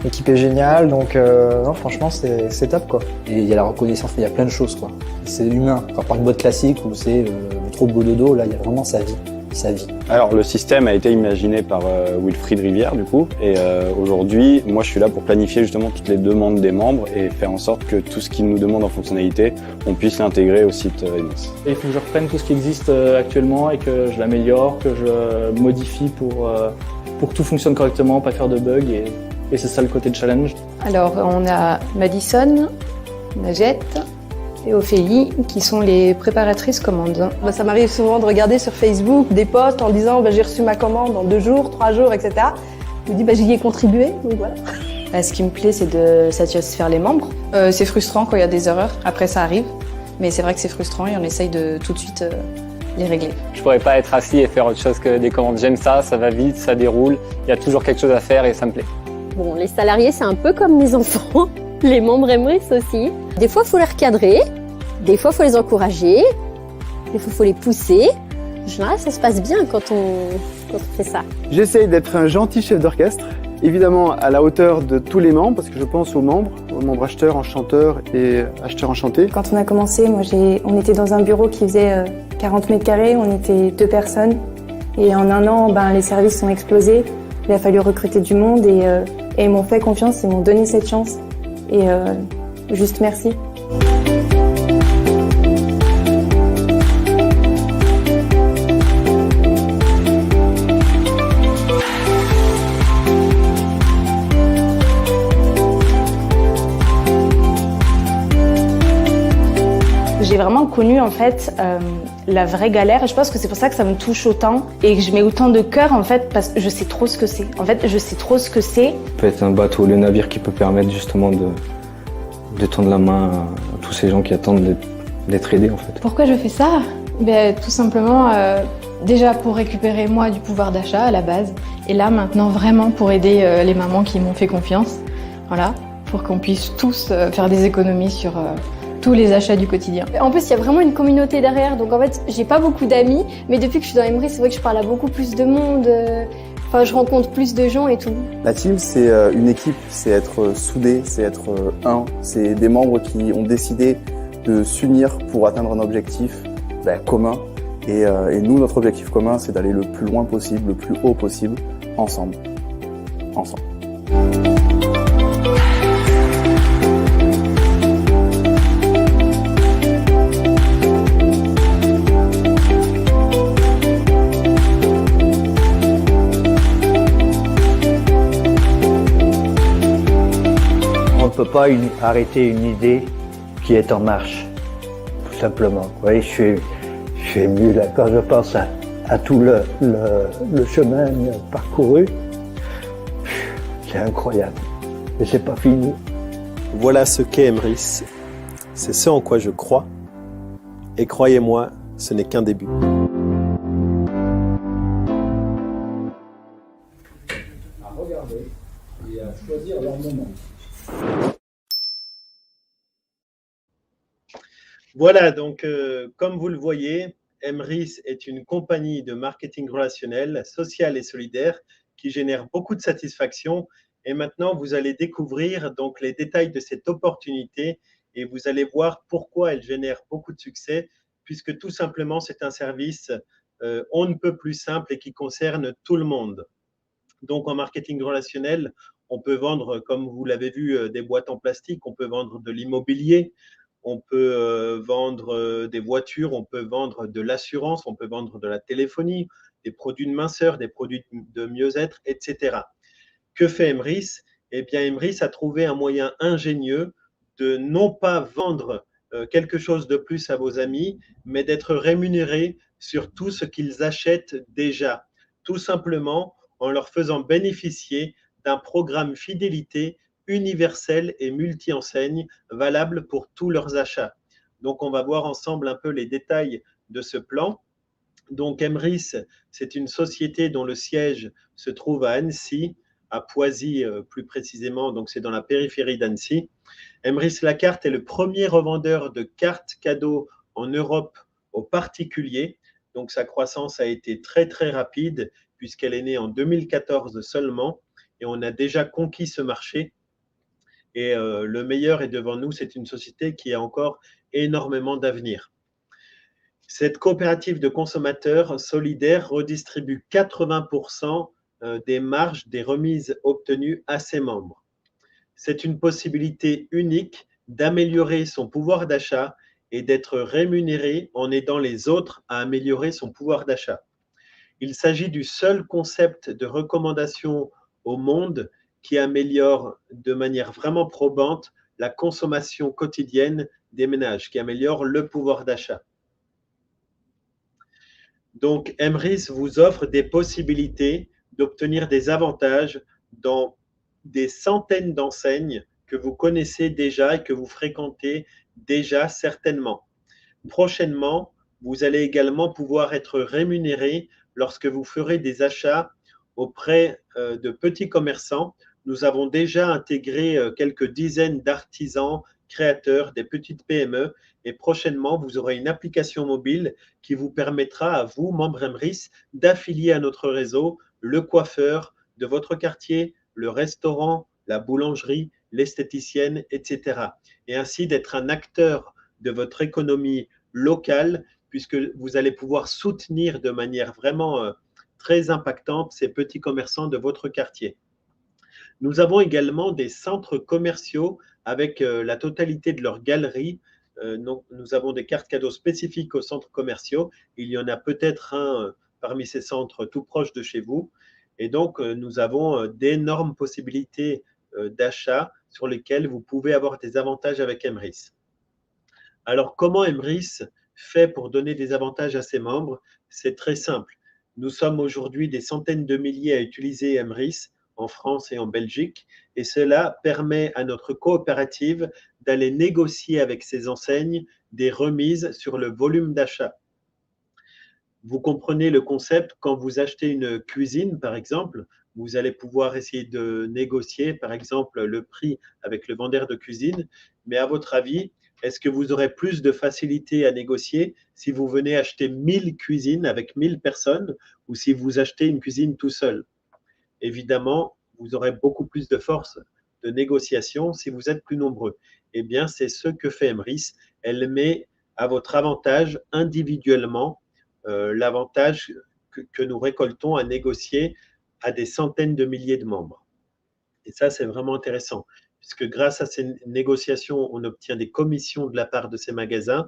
L'équipe est géniale, donc non, franchement, c'est top quoi. Et il y a la reconnaissance, il y a plein de choses quoi. C'est humain. Quand on parle de boîte classique où c'est trop beau dodo, là, il y a vraiment sa vie. Alors le système a été imaginé par Wilfried Rivière du coup et aujourd'hui moi je suis là pour planifier justement toutes les demandes des membres et faire en sorte que tout ce qu'ils nous demandent en fonctionnalité on puisse l'intégrer au site Emrys. Il faut que je reprenne tout ce qui existe actuellement et que je l'améliore, que je modifie pour que tout fonctionne correctement, pas faire de bugs et c'est ça le côté de challenge. Alors on a Madison, Najette et Ophélie qui sont les préparatrices commandes. Ça m'arrive souvent de regarder sur Facebook des posts en disant j'ai reçu ma commande dans 2 jours, 3 jours, etc. Je me dis j'y ai contribué, donc voilà. Ce qui me plaît, c'est de satisfaire les membres. C'est frustrant quand il y a des erreurs, après ça arrive, mais c'est vrai que c'est frustrant et on essaye de tout de suite les régler. Je pourrais pas être assis et faire autre chose que des commandes. J'aime ça va vite, ça déroule, il y a toujours quelque chose à faire et ça me plaît. Bon, les salariés, c'est un peu comme les enfants, les membres Emrys aussi. Des fois, il faut les recadrer, des fois, il faut les encourager, des fois, il faut les pousser. En général, ça se passe bien quand on fait ça. J'essaye d'être un gentil chef d'orchestre évidemment à la hauteur de tous les membres, parce que je pense aux membres acheteurs, enchanteurs et acheteurs enchantés. Quand on a commencé, on était dans un bureau qui faisait 40 mètres carrés, on était 2 personnes. Et en un an, les services ont explosé. Il a fallu recruter du monde et ils m'ont fait confiance, ils m'ont donné cette chance. Et juste merci. J'ai vraiment connu en fait la vraie galère et je pense que c'est pour ça que ça me touche autant et que je mets autant de cœur en fait parce que je sais trop ce que c'est. En fait, je sais trop ce que c'est. Ça peut être un bateau, le navire qui peut permettre justement de tendre la main à tous ces gens qui attendent d'être aidés en fait. Pourquoi je fais ça? Tout simplement déjà pour récupérer moi du pouvoir d'achat à la base et là maintenant vraiment pour aider les mamans qui m'ont fait confiance. Voilà, pour qu'on puisse tous faire des économies sur tous les achats du quotidien. En plus, il y a vraiment une communauté derrière, donc en fait, j'ai pas beaucoup d'amis, mais depuis que je suis dans Emery, c'est vrai que je parle à beaucoup plus de monde, je rencontre plus de gens et tout. La team, c'est une équipe, c'est être soudé, c'est être un, c'est des membres qui ont décidé de s'unir pour atteindre un objectif commun. Et nous, notre objectif commun, c'est d'aller le plus loin possible, le plus haut possible, ensemble. Ensemble. On ne peut pas arrêter une idée qui est en marche, tout simplement. Vous voyez, je suis ému là quand je pense à tout le chemin parcouru. C'est incroyable. Et c'est pas fini. Voilà ce qu'est Emrys. C'est ce en quoi je crois. Et croyez-moi, ce n'est qu'un début. À regarder et à choisir leur moment. Voilà, donc comme vous le voyez, Emrys est une compagnie de marketing relationnel, social et solidaire qui génère beaucoup de satisfaction. Et maintenant, vous allez découvrir donc les détails de cette opportunité et vous allez voir pourquoi elle génère beaucoup de succès, puisque tout simplement, c'est un service on ne peut plus simple et qui concerne tout le monde. Donc, en marketing relationnel, on peut vendre, comme vous l'avez vu, des boîtes en plastique, on peut vendre de l'immobilier, on peut vendre des voitures, on peut vendre de l'assurance, on peut vendre de la téléphonie, des produits de minceur, des produits de mieux-être, etc. Que fait Emrys? Eh bien, Emrys a trouvé un moyen ingénieux de non pas vendre quelque chose de plus à vos amis, mais d'être rémunéré sur tout ce qu'ils achètent déjà, tout simplement en leur faisant bénéficier d'un programme fidélité universel et multi-enseigne valable pour tous leurs achats. Donc, on va voir ensemble un peu les détails de ce plan. Donc, Emrys, c'est une société dont le siège se trouve à Annecy, à Poisy plus précisément, donc c'est dans la périphérie d'Annecy. Emrys Lacarte est le premier revendeur de cartes cadeaux en Europe aux particuliers. Donc, sa croissance a été très, très rapide puisqu'elle est née en 2014 seulement et on a déjà conquis ce marché. Et le meilleur est devant nous, c'est une société qui a encore énormément d'avenir. Cette coopérative de consommateurs solidaires redistribue 80% des marges des remises obtenues à ses membres. C'est une possibilité unique d'améliorer son pouvoir d'achat et d'être rémunéré en aidant les autres à améliorer son pouvoir d'achat. Il s'agit du seul concept de recommandation au monde qui améliore de manière vraiment probante la consommation quotidienne des ménages, qui améliore le pouvoir d'achat. Donc, Emrys vous offre des possibilités d'obtenir des avantages dans des centaines d'enseignes que vous connaissez déjà et que vous fréquentez déjà certainement. Prochainement, vous allez également pouvoir être rémunéré lorsque vous ferez des achats auprès de petits commerçants. Nous avons déjà intégré quelques dizaines d'artisans, créateurs, des petites PME et prochainement, vous aurez une application mobile qui vous permettra à vous, membres Emrys, d'affilier à notre réseau le coiffeur de votre quartier, le restaurant, la boulangerie, l'esthéticienne, etc. Et ainsi d'être un acteur de votre économie locale, puisque vous allez pouvoir soutenir de manière vraiment très impactante ces petits commerçants de votre quartier. Nous avons également des centres commerciaux avec la totalité de leurs galeries. Nous avons des cartes cadeaux spécifiques aux centres commerciaux. Il y en a peut-être un parmi ces centres tout proche de chez vous. Et donc, nous avons d'énormes possibilités d'achat sur lesquelles vous pouvez avoir des avantages avec Emrys. Alors, comment Emrys fait pour donner des avantages à ses membres? C'est très simple. Nous sommes aujourd'hui des centaines de milliers à utiliser Emrys en France et en Belgique, et cela permet à notre coopérative d'aller négocier avec ces enseignes des remises sur le volume d'achat. Vous comprenez le concept, quand vous achetez une cuisine, par exemple, vous allez pouvoir essayer de négocier, par exemple, le prix avec le vendeur de cuisine, mais à votre avis, est-ce que vous aurez plus de facilité à négocier si vous venez acheter 1000 cuisines avec 1000 personnes ou si vous achetez une cuisine tout seul? Évidemment, vous aurez beaucoup plus de force de négociation si vous êtes plus nombreux. Eh bien, c'est ce que fait Emrys. Elle met à votre avantage individuellement l'avantage que nous récoltons à négocier à des centaines de milliers de membres. Et ça, c'est vraiment intéressant, puisque grâce à ces négociations, on obtient des commissions de la part de ces magasins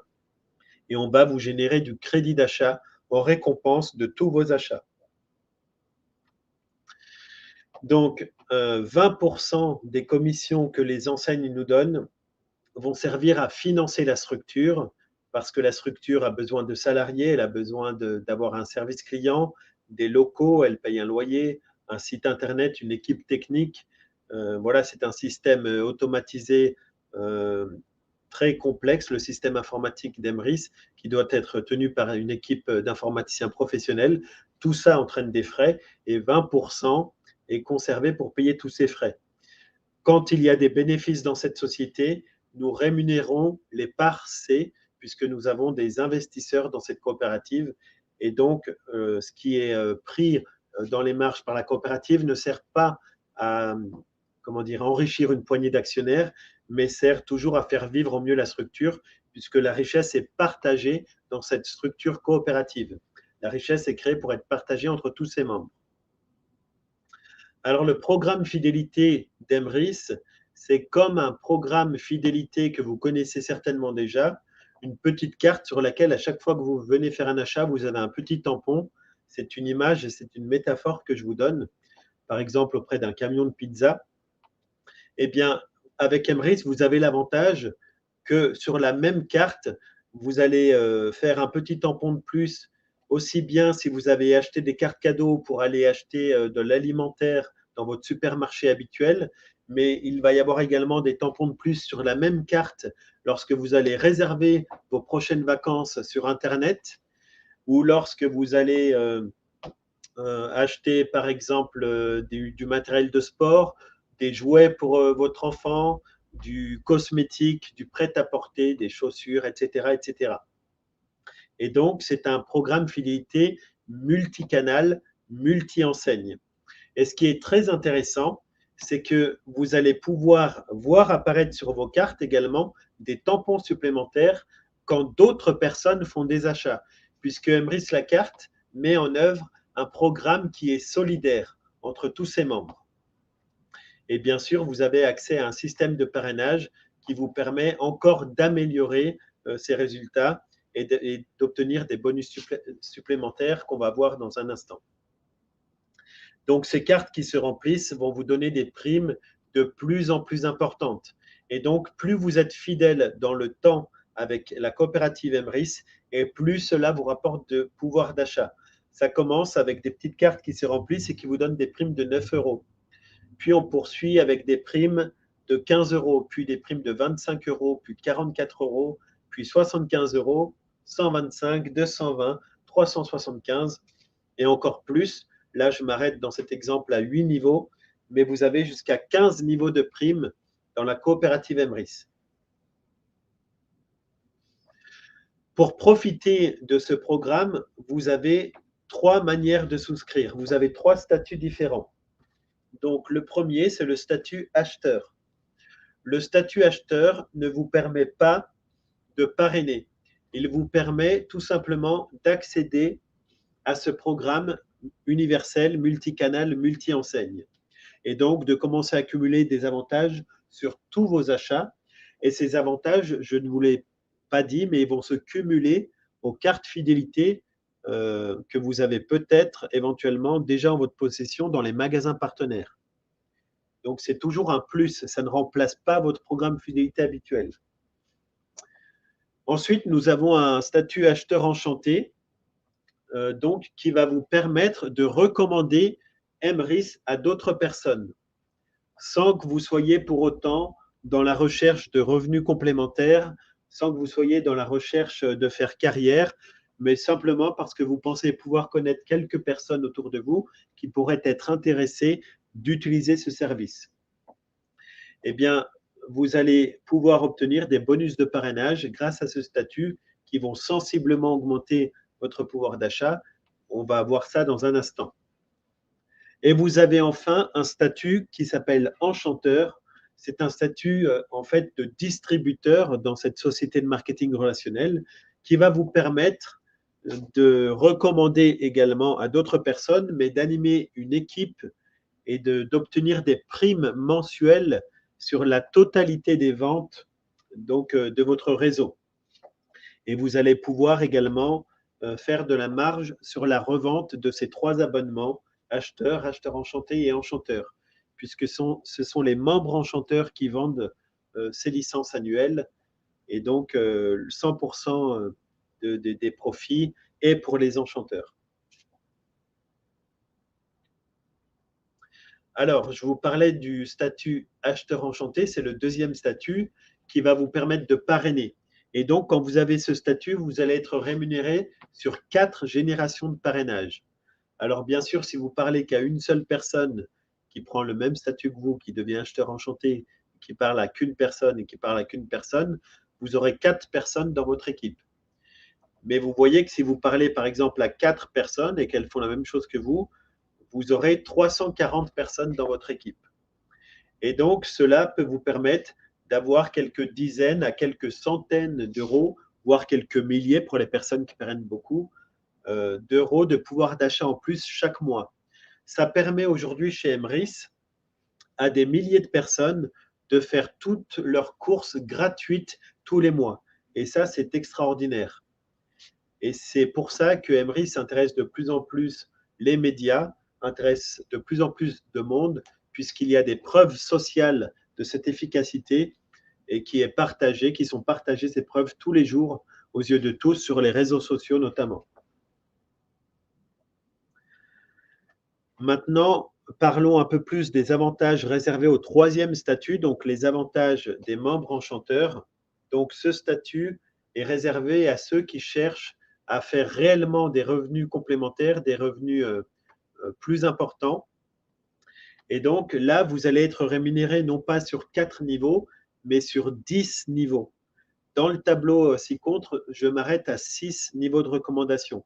et on va vous générer du crédit d'achat en récompense de tous vos achats. Donc, 20% des commissions que les enseignes nous donnent vont servir à financer la structure, parce que la structure a besoin de salariés, elle a besoin d'avoir un service client, des locaux, elle paye un loyer, un site internet, une équipe technique. Voilà, c'est un système automatisé très complexe, le système informatique d'Emrys, qui doit être tenu par une équipe d'informaticiens professionnels. Tout ça entraîne des frais et 20% est conservé pour payer tous ces frais. Quand il y a des bénéfices dans cette société, nous rémunérons les parts C, puisque nous avons des investisseurs dans cette coopérative. Et donc, ce qui est pris dans les marges par la coopérative ne sert pas à enrichir une poignée d'actionnaires, mais sert toujours à faire vivre au mieux la structure, puisque la richesse est partagée dans cette structure coopérative. La richesse est créée pour être partagée entre tous ses membres. Alors, le programme fidélité d'Emrys, c'est comme un programme fidélité que vous connaissez certainement déjà, une petite carte sur laquelle, à chaque fois que vous venez faire un achat, vous avez un petit tampon. C'est une image et c'est une métaphore que je vous donne, par exemple auprès d'un camion de pizza. Eh bien, avec Emrys, vous avez l'avantage que sur la même carte, vous allez faire un petit tampon de plus, aussi bien si vous avez acheté des cartes cadeaux pour aller acheter de l'alimentaire dans votre supermarché habituel, mais il va y avoir également des tampons de plus sur la même carte lorsque vous allez réserver vos prochaines vacances sur Internet ou lorsque vous allez acheter, par exemple, du matériel de sport, des jouets pour votre enfant, du cosmétique, du prêt-à-porter, des chaussures, etc., etc. Et donc, c'est un programme fidélité multicanal, multi-enseigne. Et ce qui est très intéressant, c'est que vous allez pouvoir voir apparaître sur vos cartes également des tampons supplémentaires quand d'autres personnes font des achats, puisque Emrys la carte met en œuvre un programme qui est solidaire entre tous ses membres. Et bien sûr, vous avez accès à un système de parrainage qui vous permet encore d'améliorer ces résultats et d'obtenir des bonus supplémentaires qu'on va voir dans un instant. Donc, ces cartes qui se remplissent vont vous donner des primes de plus en plus importantes. Et donc, plus vous êtes fidèle dans le temps avec la coopérative Emrys, et plus cela vous rapporte de pouvoir d'achat. Ça commence avec des petites cartes qui se remplissent et qui vous donnent des primes de 9 €. Puis, on poursuit avec des primes de 15 €, puis des primes de 25 €, puis 44 €, puis 75 €, 125, 220, 375 et encore plus. Là, je m'arrête dans cet exemple à 8 niveaux, mais vous avez jusqu'à 15 niveaux de primes dans la coopérative Emrys. Pour profiter de ce programme, vous avez 3 manières de souscrire. Vous avez 3 statuts différents. Donc, le premier, c'est le statut acheteur. Le statut acheteur ne vous permet pas de parrainer. Il vous permet tout simplement d'accéder à ce programme universel, multicanal, multi-enseigne. Et donc, de commencer à accumuler des avantages sur tous vos achats. Et ces avantages, je ne vous l'ai pas dit, mais ils vont se cumuler aux cartes fidélité que vous avez peut-être éventuellement déjà en votre possession dans les magasins partenaires. Donc, c'est toujours un plus, ça ne remplace pas votre programme fidélité habituel. Ensuite, nous avons un statut acheteur enchanté, donc, qui va vous permettre de recommander Emrys à d'autres personnes, sans que vous soyez pour autant dans la recherche de revenus complémentaires, sans que vous soyez dans la recherche de faire carrière, mais simplement parce que vous pensez pouvoir connaître quelques personnes autour de vous qui pourraient être intéressées d'utiliser ce service. Eh bien, vous allez pouvoir obtenir des bonus de parrainage grâce à ce statut qui vont sensiblement augmenter votre pouvoir d'achat. On va voir ça dans un instant. Et vous avez enfin un statut qui s'appelle enchanteur. C'est un statut en fait de distributeur dans cette société de marketing relationnel qui va vous permettre de recommander également à d'autres personnes, mais d'animer une équipe et d'obtenir des primes mensuelles sur la totalité des ventes donc, de votre réseau. Et vous allez pouvoir également faire de la marge sur la revente de ces 3 abonnements, acheteur, acheteur enchanté et enchanteur, puisque ce sont les membres enchanteurs qui vendent ces licences annuelles. Et donc, 100% des profits est pour les enchanteurs. Alors, je vous parlais du statut acheteur enchanté, c'est le deuxième statut qui va vous permettre de parrainer. Et donc, quand vous avez ce statut, vous allez être rémunéré sur 4 générations de parrainage. Alors, bien sûr, si vous parlez qu'à une seule personne qui prend le même statut que vous, qui devient acheteur enchanté, qui parle à qu'une personne et qui parle à qu'une personne, vous aurez 4 personnes dans votre équipe. Mais vous voyez que si vous parlez, par exemple, à 4 personnes et qu'elles font la même chose que vous aurez 340 personnes dans votre équipe. Et donc, cela peut vous permettre d'avoir quelques dizaines à quelques centaines d'euros, voire quelques milliers pour les personnes qui parrainent beaucoup, d'euros de pouvoir d'achat en plus chaque mois. Ça permet aujourd'hui chez Emrys à des milliers de personnes de faire toutes leurs courses gratuites tous les mois. Et ça, c'est extraordinaire. Et c'est pour ça que Emrys s'intéresse de plus en plus les médias, intéresse de plus en plus de monde, puisqu'il y a des preuves sociales de cette efficacité et qui sont partagées ces preuves tous les jours aux yeux de tous sur les réseaux sociaux notamment. Maintenant, parlons un peu plus des avantages réservés au 3e statut, donc les avantages des membres enchanteurs. Donc ce statut est réservé à ceux qui cherchent à faire réellement des revenus complémentaires, des revenus plus importants. Et donc là, vous allez être rémunéré non pas sur 4 niveaux, mais sur 10 niveaux. Dans le tableau ci-contre, je m'arrête à 6 niveaux de recommandation.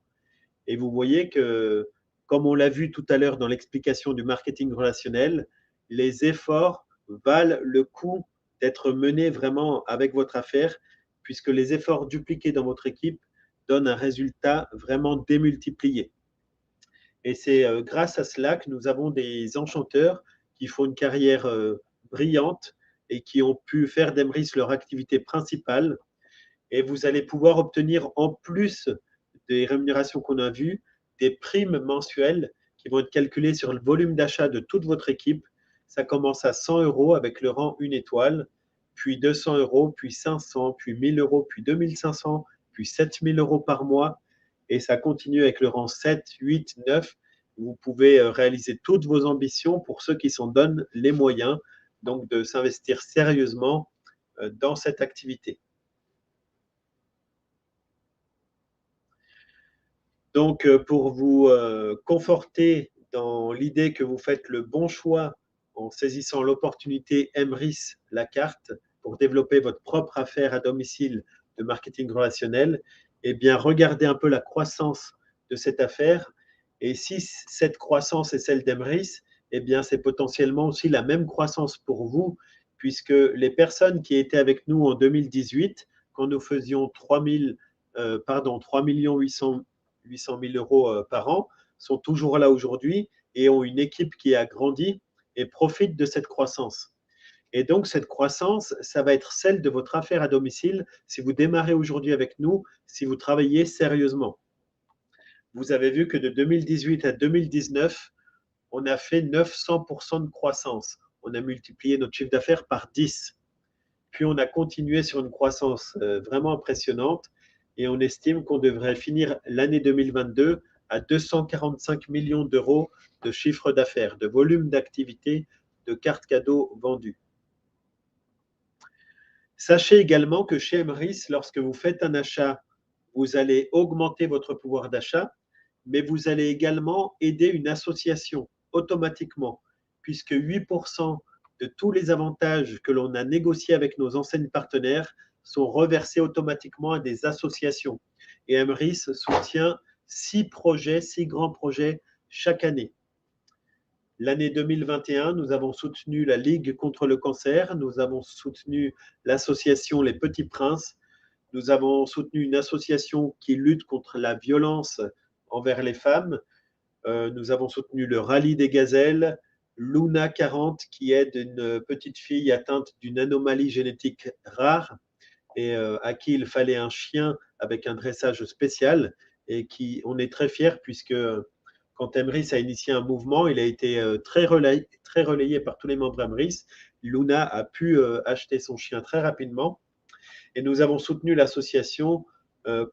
Et vous voyez que, comme on l'a vu tout à l'heure dans l'explication du marketing relationnel, les efforts valent le coup d'être menés vraiment avec votre affaire, puisque les efforts dupliqués dans votre équipe donnent un résultat vraiment démultiplié. Et c'est grâce à cela que nous avons des enchanteurs qui font une carrière brillante et qui ont pu faire d'Emrys leur activité principale. Et vous allez pouvoir obtenir, en plus des rémunérations qu'on a vues, des primes mensuelles qui vont être calculées sur le volume d'achat de toute votre équipe. Ça commence à 100 € avec le rang 1 étoile, puis 200 €, puis 500, puis 1000 €, puis 2500, puis 7000 € par mois. Et ça continue avec le rang 7, 8, 9. Vous pouvez réaliser toutes vos ambitions pour ceux qui s'en donnent les moyens, donc de s'investir sérieusement dans cette activité. Donc, pour vous conforter dans l'idée que vous faites le bon choix en saisissant l'opportunité Emrys, la carte, pour développer votre propre affaire à domicile de marketing relationnel, eh bien, regardez un peu la croissance de cette affaire. Et si cette croissance est celle d'Emrys, eh bien, c'est potentiellement aussi la même croissance pour vous, puisque les personnes qui étaient avec nous en 2018, quand nous faisions 3 800 000 euros par an, sont toujours là aujourd'hui et ont une équipe qui a grandi et profitent de cette croissance. Et donc, cette croissance, ça va être celle de votre affaire à domicile si vous démarrez aujourd'hui avec nous, si vous travaillez sérieusement. Vous avez vu que de 2018 à 2019, on a fait 900% de croissance. On a multiplié notre chiffre d'affaires par 10. Puis, on a continué sur une croissance vraiment impressionnante et on estime qu'on devrait finir l'année 2022 à 245 millions d'euros de chiffre d'affaires, de volume d'activité, de cartes cadeaux vendues. Sachez également que chez Emrys, lorsque vous faites un achat, vous allez augmenter votre pouvoir d'achat, mais vous allez également aider une association automatiquement, puisque 8% de tous les avantages que l'on a négociés avec nos enseignes partenaires sont reversés automatiquement à des associations. Et Emrys soutient 6 grands projets chaque année. L'année 2021, nous avons soutenu la Ligue contre le cancer, nous avons soutenu l'association Les Petits Princes, nous avons soutenu une association qui lutte contre la violence envers les femmes, nous avons soutenu le Rallye des Gazelles, Luna 40 qui aide une petite fille atteinte d'une anomalie génétique rare et à qui il fallait un chien avec un dressage spécial et qui on est très fiers puisque quand Emrys a initié un mouvement, il a été très relayé par tous les membres Emrys. Luna a pu acheter son chien très rapidement. Et nous avons soutenu l'association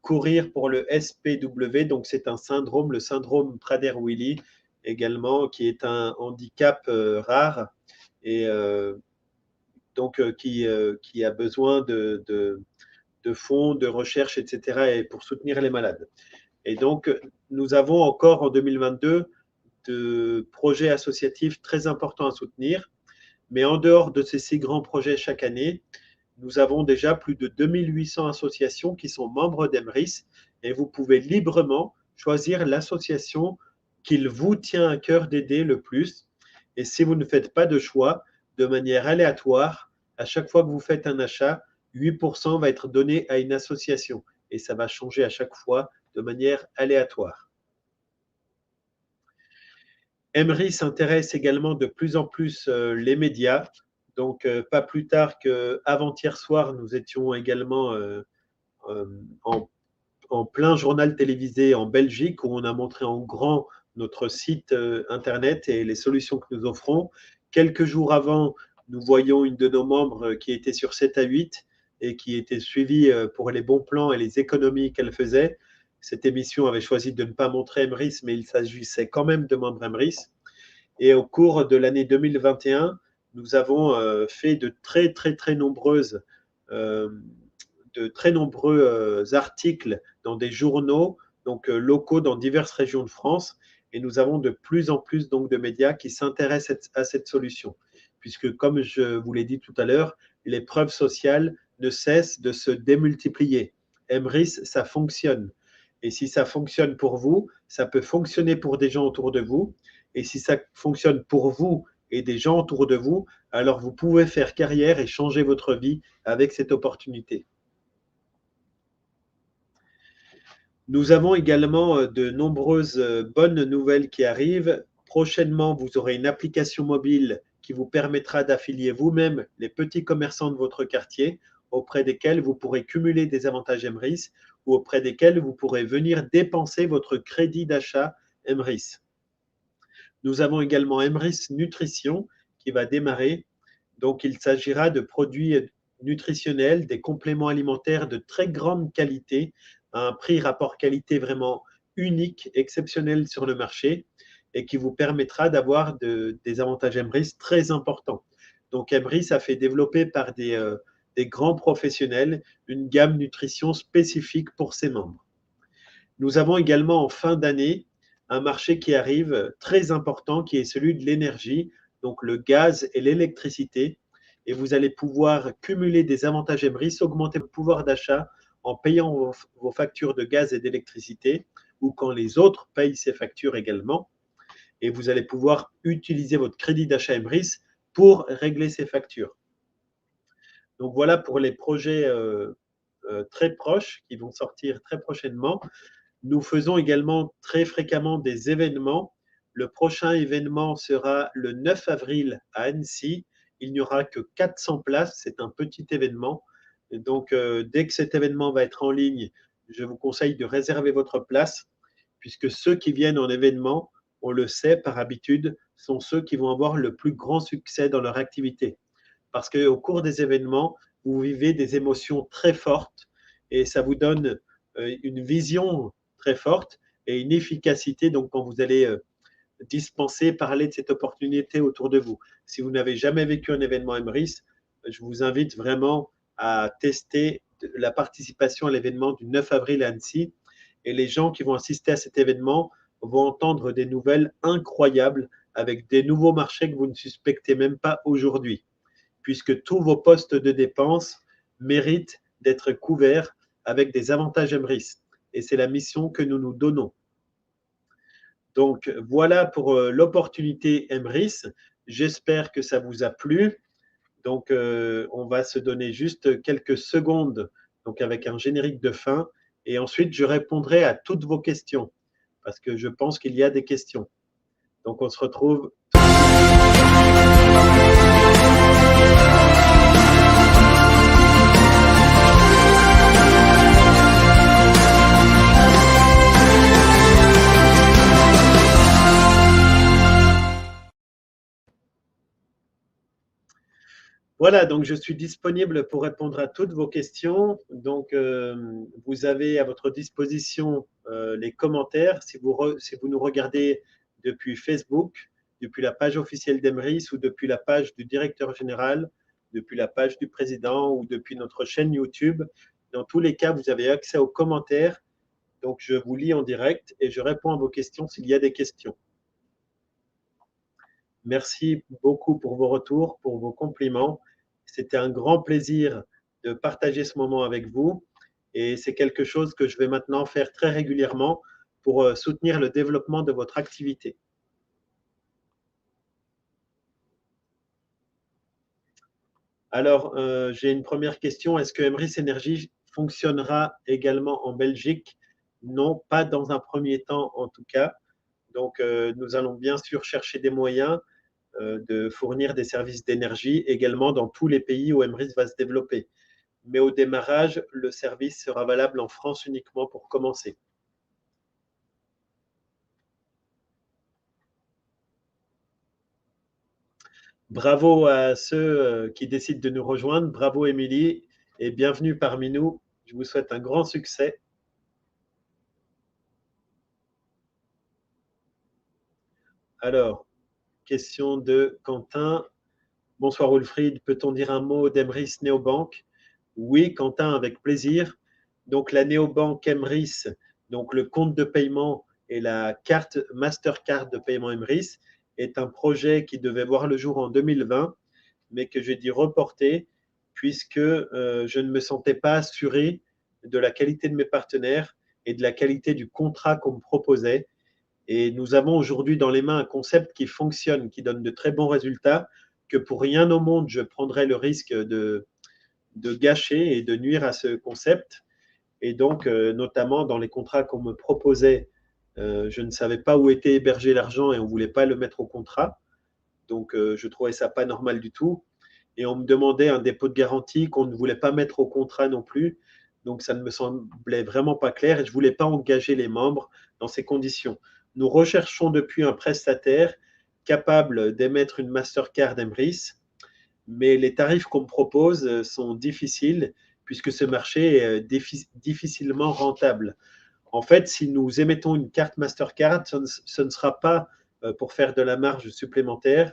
Courir pour le SPW. Donc, c'est un syndrome, le syndrome Prader-Willi également, qui est un handicap rare et donc qui a besoin de fonds, de recherche, etc. et pour soutenir les malades. Et donc, nous avons encore en 2022 de projets associatifs très importants à soutenir. Mais en dehors de ces 6 grands projets chaque année, nous avons déjà plus de 2800 associations qui sont membres d'Emrys et vous pouvez librement choisir l'association qu'il vous tient à cœur d'aider le plus. Et si vous ne faites pas de choix, de manière aléatoire, à chaque fois que vous faites un achat, 8% va être donné à une association et ça va changer à chaque fois de manière aléatoire. Emrys s'intéresse également de plus en plus les médias. Donc, pas plus tard qu'avant-hier soir, nous étions également en plein journal télévisé en Belgique où on a montré en grand notre site internet et les solutions que nous offrons. Quelques jours avant, nous voyions une de nos membres qui était sur 7 à 8 et qui était suivie pour les bons plans et les économies qu'elle faisait. Cette émission avait choisi de ne pas montrer Emrys, mais il s'agissait quand même de membres Emrys. Et au cours de l'année 2021, nous avons fait de très nombreux articles dans des journaux donc, locaux dans diverses régions de France. Et nous avons de plus en plus donc, de médias qui s'intéressent à cette solution. Puisque, comme je vous l'ai dit tout à l'heure, les preuves sociales ne cessent de se démultiplier. Emrys, ça fonctionne. Et si ça fonctionne pour vous, ça peut fonctionner pour des gens autour de vous. Et si ça fonctionne pour vous et des gens autour de vous, alors vous pouvez faire carrière et changer votre vie avec cette opportunité. Nous avons également de nombreuses bonnes nouvelles qui arrivent. Prochainement, vous aurez une application mobile qui vous permettra d'affilier vous-même les petits commerçants de votre quartier auprès desquels vous pourrez cumuler des avantages Emrys ou auprès desquels vous pourrez venir dépenser votre crédit d'achat Emrys. Nous avons également Emrys Nutrition qui va démarrer. Donc, il s'agira de produits nutritionnels, des compléments alimentaires de très grande qualité, à un prix rapport qualité vraiment unique, exceptionnel sur le marché et qui vous permettra d'avoir des avantages Emrys très importants. Donc, Emrys a fait développer par des grands professionnels une gamme nutrition spécifique pour ses membres. Nous avons également en fin d'année un marché qui arrive très important qui est celui de l'énergie, donc le gaz et l'électricité. Et vous allez pouvoir cumuler des avantages Emrys, augmenter le pouvoir d'achat en payant vos factures de gaz et d'électricité ou quand les autres payent ces factures également. et vous allez pouvoir utiliser votre crédit d'achat Emrys pour régler ces factures. Donc voilà pour les projets très proches qui vont sortir très prochainement. Nous faisons également très fréquemment des événements. Le prochain événement sera le 9 avril à Annecy. Il n'y aura que 400 places, c'est un petit événement. Et donc, dès que cet événement va être en ligne, je vous conseille de réserver votre place, puisque ceux qui viennent en événement, on le sait par habitude, sont ceux qui vont avoir le plus grand succès dans leur activité. Parce qu'au cours des événements, vous vivez des émotions très fortes et ça vous donne une vision très forte et une efficacité donc quand vous allez dispenser, parler de cette opportunité autour de vous. Si vous n'avez jamais vécu un événement Emrys, je vous invite vraiment à tester la participation à l'événement du 9 avril à Annecy. Et les gens qui vont assister à cet événement vont entendre des nouvelles incroyables avec des nouveaux marchés que vous ne suspectez même pas aujourd'hui, puisque tous vos postes de dépenses méritent d'être couverts avec des avantages Emrys. Et c'est la mission que nous nous donnons. Donc, voilà pour l'opportunité Emrys. J'espère que ça vous a plu. Donc, on va se donner juste quelques secondes donc avec un générique de fin. Et ensuite, je répondrai à toutes vos questions parce que je pense qu'il y a des questions. Donc, on se retrouve. Voilà, donc je suis disponible pour répondre à toutes vos questions. Donc, vous avez à votre disposition les commentaires. Si vous nous regardez depuis Facebook, depuis la page officielle d'Emrys ou depuis la page du directeur général, depuis la page du président ou depuis notre chaîne YouTube, dans tous les cas, vous avez accès aux commentaires. Donc, je vous lis en direct et je réponds à vos questions s'il y a des questions. Merci beaucoup pour vos retours, pour vos compliments. C'était un grand plaisir de partager ce moment avec vous et c'est quelque chose que je vais maintenant faire très régulièrement pour soutenir le développement de votre activité. Alors, j'ai une première question. Est-ce que Emrys Energy fonctionnera également en Belgique? Non, pas dans un premier temps en tout cas. Donc, nous allons bien sûr chercher des moyens de fournir des services d'énergie également dans tous les pays où Emrys va se développer. Mais au démarrage, le service sera valable en France uniquement pour commencer. Bravo à ceux qui décident de nous rejoindre. Bravo Émilie et bienvenue parmi nous. Je vous souhaite un grand succès. Alors, question de Quentin. Bonsoir Wilfried, peut-on dire un mot d'Emrys Néobank? Oui, Quentin, avec plaisir. Donc la Néobank Emrys, donc le compte de paiement et la carte Mastercard de paiement Emrys est un projet qui devait voir le jour en 2020, mais que j'ai dû reporter puisque je ne me sentais pas assuré de la qualité de mes partenaires et de la qualité du contrat qu'on me proposait. Et nous avons aujourd'hui dans les mains un concept qui fonctionne, qui donne de très bons résultats, que pour rien au monde, je prendrais le risque de gâcher et de nuire à ce concept. Et donc, notamment dans les contrats qu'on me proposait, je ne savais pas où était hébergé l'argent et on ne voulait pas le mettre au contrat. Donc, je trouvais ça pas normal du tout. Et on me demandait un dépôt de garantie qu'on ne voulait pas mettre au contrat non plus. Donc, ça ne me semblait vraiment pas clair et je ne voulais pas engager les membres dans ces conditions. Nous recherchons depuis un prestataire capable d'émettre une Mastercard Emrys, mais les tarifs qu'on me propose sont difficiles puisque ce marché est difficilement rentable. En fait, si nous émettons une carte Mastercard, ce ne sera pas pour faire de la marge supplémentaire,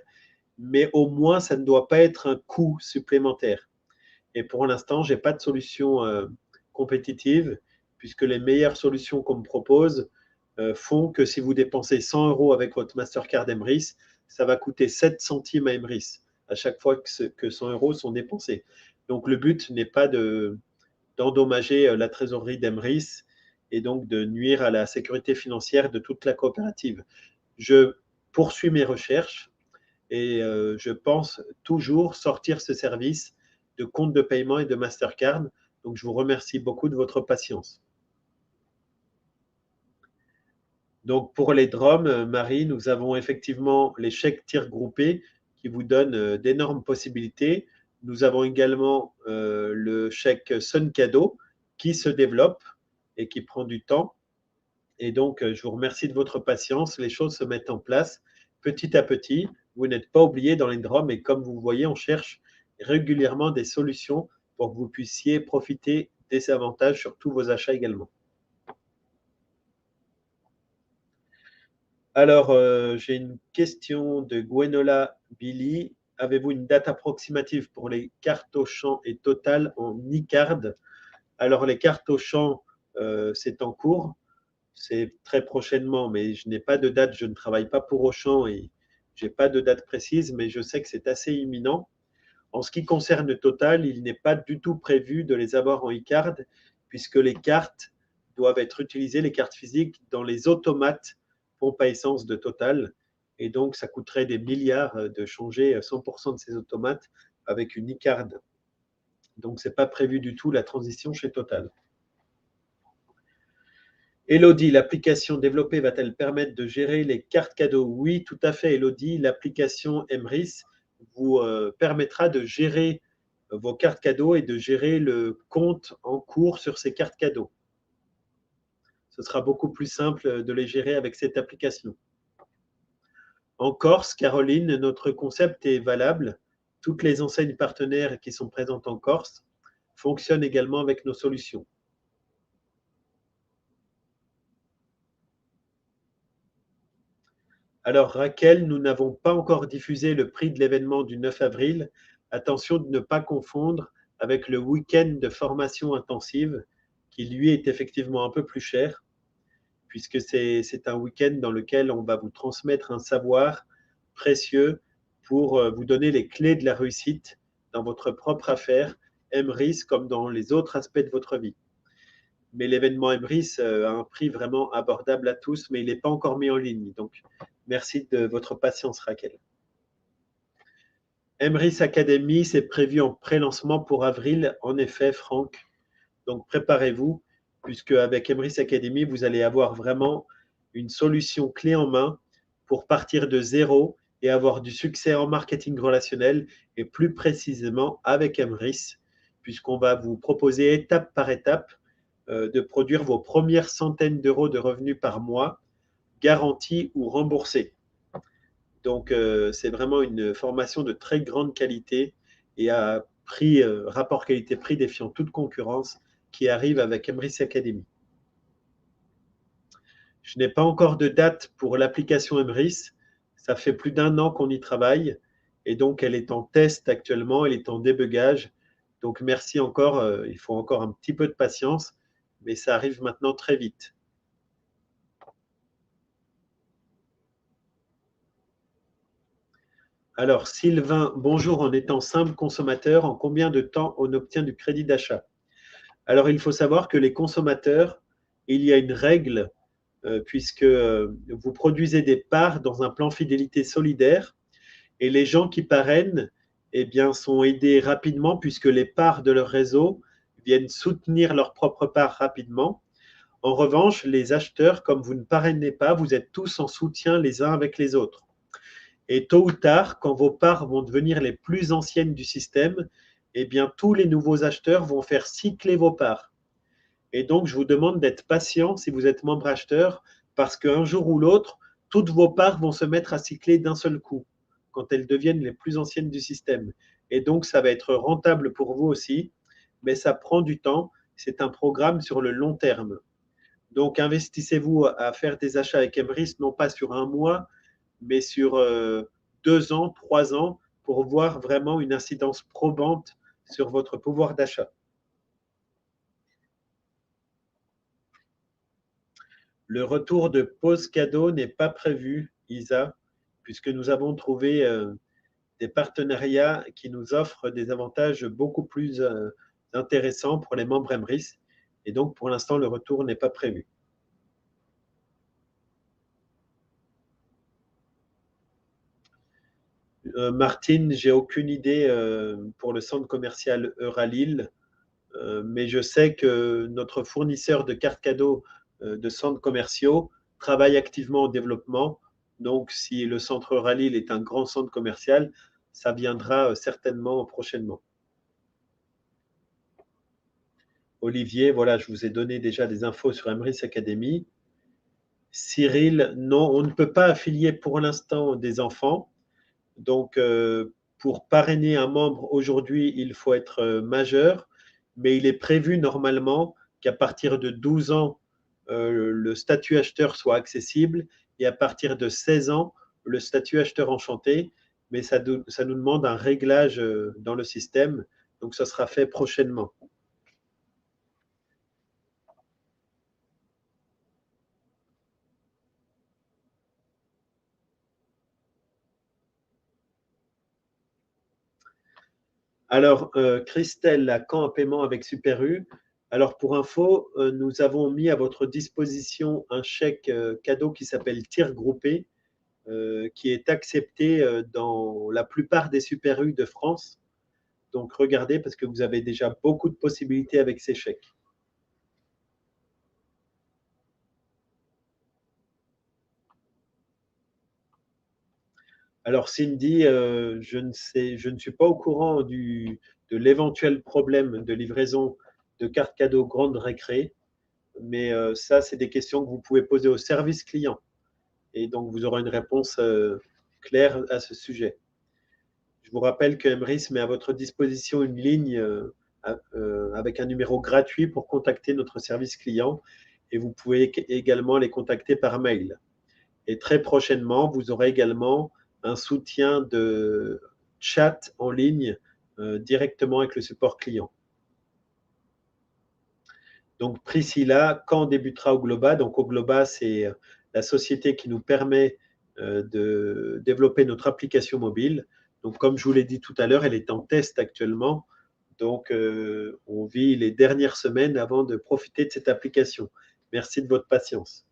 mais au moins, ça ne doit pas être un coût supplémentaire. Et pour l'instant, je n'ai pas de solution compétitive puisque les meilleures solutions qu'on me propose font que si vous dépensez 100 € avec votre Mastercard Emrys, ça va coûter 7 centimes à Emrys à chaque fois que 100 € sont dépensés. Donc, le but n'est pas d'endommager la trésorerie d'Emrys et donc de nuire à la sécurité financière de toute la coopérative. Je poursuis mes recherches et je pense toujours sortir ce service de compte de paiement et de Mastercard. Donc, je vous remercie beaucoup de votre patience. Donc, pour les DROM, Marie, nous avons effectivement les chèques tirs groupés qui vous donnent d'énormes possibilités. Nous avons également le chèque Sun Cadeau qui se développe et qui prend du temps. Et donc, je vous remercie de votre patience. Les choses se mettent en place petit à petit. Vous n'êtes pas oubliés dans les DROM et comme vous voyez, on cherche régulièrement des solutions pour que vous puissiez profiter des avantages sur tous vos achats également. Alors, j'ai une question de Gwenola Billy. Avez-vous une date approximative pour les cartes Auchan et Total en e-card? Alors, les cartes Auchan, c'est en cours. C'est très prochainement, mais je n'ai pas de date. Je ne travaille pas pour Auchan et je n'ai pas de date précise, mais je sais que c'est assez imminent. En ce qui concerne Total, il n'est pas du tout prévu de les avoir en e-card, puisque les cartes doivent être utilisées, les cartes physiques, dans les automates pompe à essence de Total. Et donc, ça coûterait des milliards de changer 100% de ces automates avec une e-card. Donc, ce n'est pas prévu du tout la transition chez Total. Elodie, l'application développée va-t-elle permettre de gérer les cartes cadeaux? Oui, tout à fait, Elodie. L'application Emrys vous permettra de gérer vos cartes cadeaux et de gérer le compte en cours sur ces cartes cadeaux. Ce sera beaucoup plus simple de les gérer avec cette application. En Corse, Caroline, notre concept est valable. Toutes les enseignes partenaires qui sont présentes en Corse fonctionnent également avec nos solutions. Alors Raquel, nous n'avons pas encore diffusé le prix de l'événement du 9 avril. Attention de ne pas confondre avec le week-end de formation intensive qui lui est effectivement un peu plus cher puisque c'est un week-end dans lequel on va vous transmettre un savoir précieux pour vous donner les clés de la réussite dans votre propre affaire, Emrys, comme dans les autres aspects de votre vie. Mais l'événement Emrys a un prix vraiment abordable à tous, mais il n'est pas encore mis en ligne. Donc, merci de votre patience, Raquel. Emrys Academy, c'est prévu en pré-lancement pour avril, en effet, Franck. Donc, préparez-vous, puisque avec Emrys Academy, vous allez avoir vraiment une solution clé en main pour partir de zéro et avoir du succès en marketing relationnel et plus précisément avec Emrys, puisqu'on va vous proposer étape par étape de produire vos premières centaines d'euros de revenus par mois, garantis ou remboursés. Donc, c'est vraiment une formation de très grande qualité et à prix, rapport qualité-prix défiant toute concurrence qui arrive avec Emrys Academy. Je n'ai pas encore de date pour l'application Emrys. Ça fait plus d'1 an qu'on y travaille et donc elle est en test actuellement, elle est en débugage. Donc, merci encore. Il faut encore un petit peu de patience, mais ça arrive maintenant très vite. Alors, Sylvain, bonjour. En étant simple consommateur, en combien de temps on obtient du crédit d'achat? Alors, il faut savoir que les consommateurs, il y a une règle puisque vous produisez des parts dans un plan fidélité solidaire et les gens qui parrainent eh bien, sont aidés rapidement puisque les parts de leur réseau viennent soutenir leurs propres parts rapidement. En revanche, les acheteurs, comme vous ne parrainez pas, vous êtes tous en soutien les uns avec les autres. Et tôt ou tard, quand vos parts vont devenir les plus anciennes du système, eh bien, tous les nouveaux acheteurs vont faire cycler vos parts. Et donc, je vous demande d'être patient si vous êtes membre acheteur, parce qu'un jour ou l'autre, toutes vos parts vont se mettre à cycler d'un seul coup, quand elles deviennent les plus anciennes du système. Et donc, ça va être rentable pour vous aussi, mais ça prend du temps. C'est un programme sur le long terme. Donc, investissez-vous à faire des achats avec Emrys, non pas sur 1 mois, mais sur 2 ans, 3 ans, pour voir vraiment une incidence probante sur votre pouvoir d'achat. Le retour de pause cadeau n'est pas prévu, Isa, puisque nous avons trouvé des partenariats qui nous offrent des avantages beaucoup plus intéressants pour les membres Emrys. Et donc, pour l'instant, le retour n'est pas prévu. Martine, j'ai aucune idée pour le centre commercial Euralille, mais je sais que notre fournisseur de cartes cadeaux de centres commerciaux travaille activement au développement. Donc, si le centre Euralille est un grand centre commercial, ça viendra certainement prochainement. Olivier, voilà, je vous ai donné déjà des infos sur Emrys Academy. Cyril, non, on ne peut pas affilier pour l'instant des enfants. Donc, pour parrainer un membre aujourd'hui, il faut être majeur, mais il est prévu normalement qu'à partir de 12 ans, le statut acheteur soit accessible et à partir de 16 ans, le statut acheteur enchanté, mais ça nous demande un réglage dans le système, donc ça sera fait prochainement. Alors, Christelle, à quand un paiement avec Super U? Alors, pour info, nous avons mis à votre disposition un chèque cadeau qui s'appelle tir groupé, qui est accepté dans la plupart des Super U de France. Donc, regardez, parce que vous avez déjà beaucoup de possibilités avec ces chèques. Alors Cindy, je ne suis pas au courant de l'éventuel problème de livraison de cartes cadeaux grande récré, mais ça, c'est des questions que vous pouvez poser au service client. Et donc, vous aurez une réponse claire à ce sujet. Je vous rappelle que Emrys met à votre disposition une ligne avec un numéro gratuit pour contacter notre service client et vous pouvez également les contacter par mail. Et très prochainement, vous aurez également un soutien de chat en ligne directement avec le support client. Donc Priscilla, quand débutera Ogloba? Donc Ogloba, c'est la société qui nous permet de développer notre application mobile. Donc comme je vous l'ai dit tout à l'heure, elle est en test actuellement. Donc on vit les dernières semaines avant de profiter de cette application. Merci de votre patience.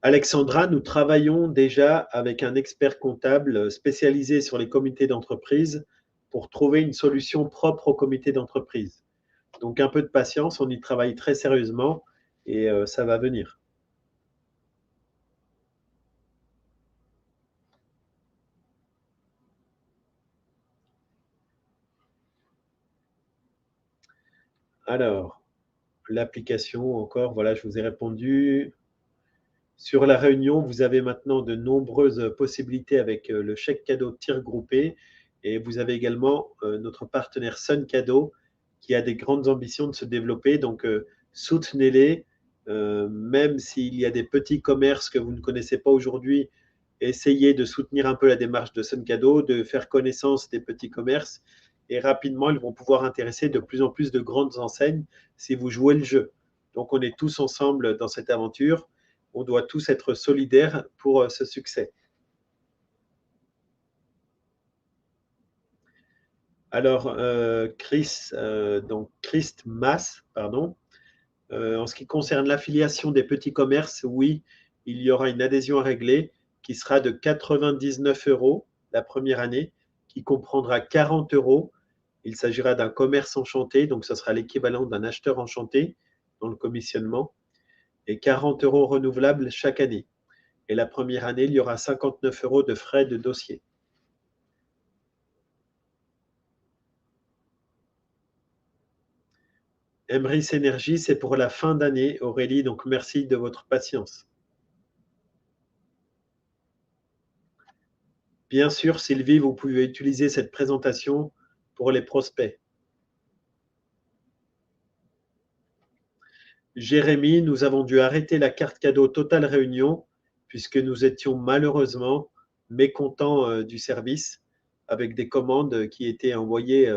Alexandra, nous travaillons déjà avec un expert comptable spécialisé sur les comités d'entreprise pour trouver une solution propre aux comités d'entreprise. Donc un peu de patience, on y travaille très sérieusement et ça va venir. Alors, l'application encore, voilà, je vous ai répondu. Sur la Réunion, vous avez maintenant de nombreuses possibilités avec le chèque cadeau tir groupé et vous avez également notre partenaire Sun Cadeau qui a des grandes ambitions de se développer. Donc, soutenez-les, même s'il y a des petits commerces que vous ne connaissez pas aujourd'hui, essayez de soutenir un peu la démarche de Sun Cadeau, de faire connaissance des petits commerces et rapidement, ils vont pouvoir intéresser de plus en plus de grandes enseignes si vous jouez le jeu. Donc, on est tous ensemble dans cette aventure. On doit tous être solidaires pour ce succès. Alors, Christ Mass, pardon. En ce qui concerne l'affiliation des petits commerces, oui, il y aura une adhésion à régler qui sera de 99 € la première année, qui comprendra 40 €. Il s'agira d'un commerce enchanté, donc ce sera l'équivalent d'un acheteur enchanté dans le commissionnement. Et 40 € renouvelables chaque année. Et la première année, il y aura 59 € de frais de dossier. Emrys Énergie, c'est pour la fin d'année, Aurélie, donc merci de votre patience. Bien sûr, Sylvie, vous pouvez utiliser cette présentation pour les prospects. Jérémy, nous avons dû arrêter la carte cadeau Total Réunion puisque nous étions malheureusement mécontents du service avec des commandes qui étaient envoyées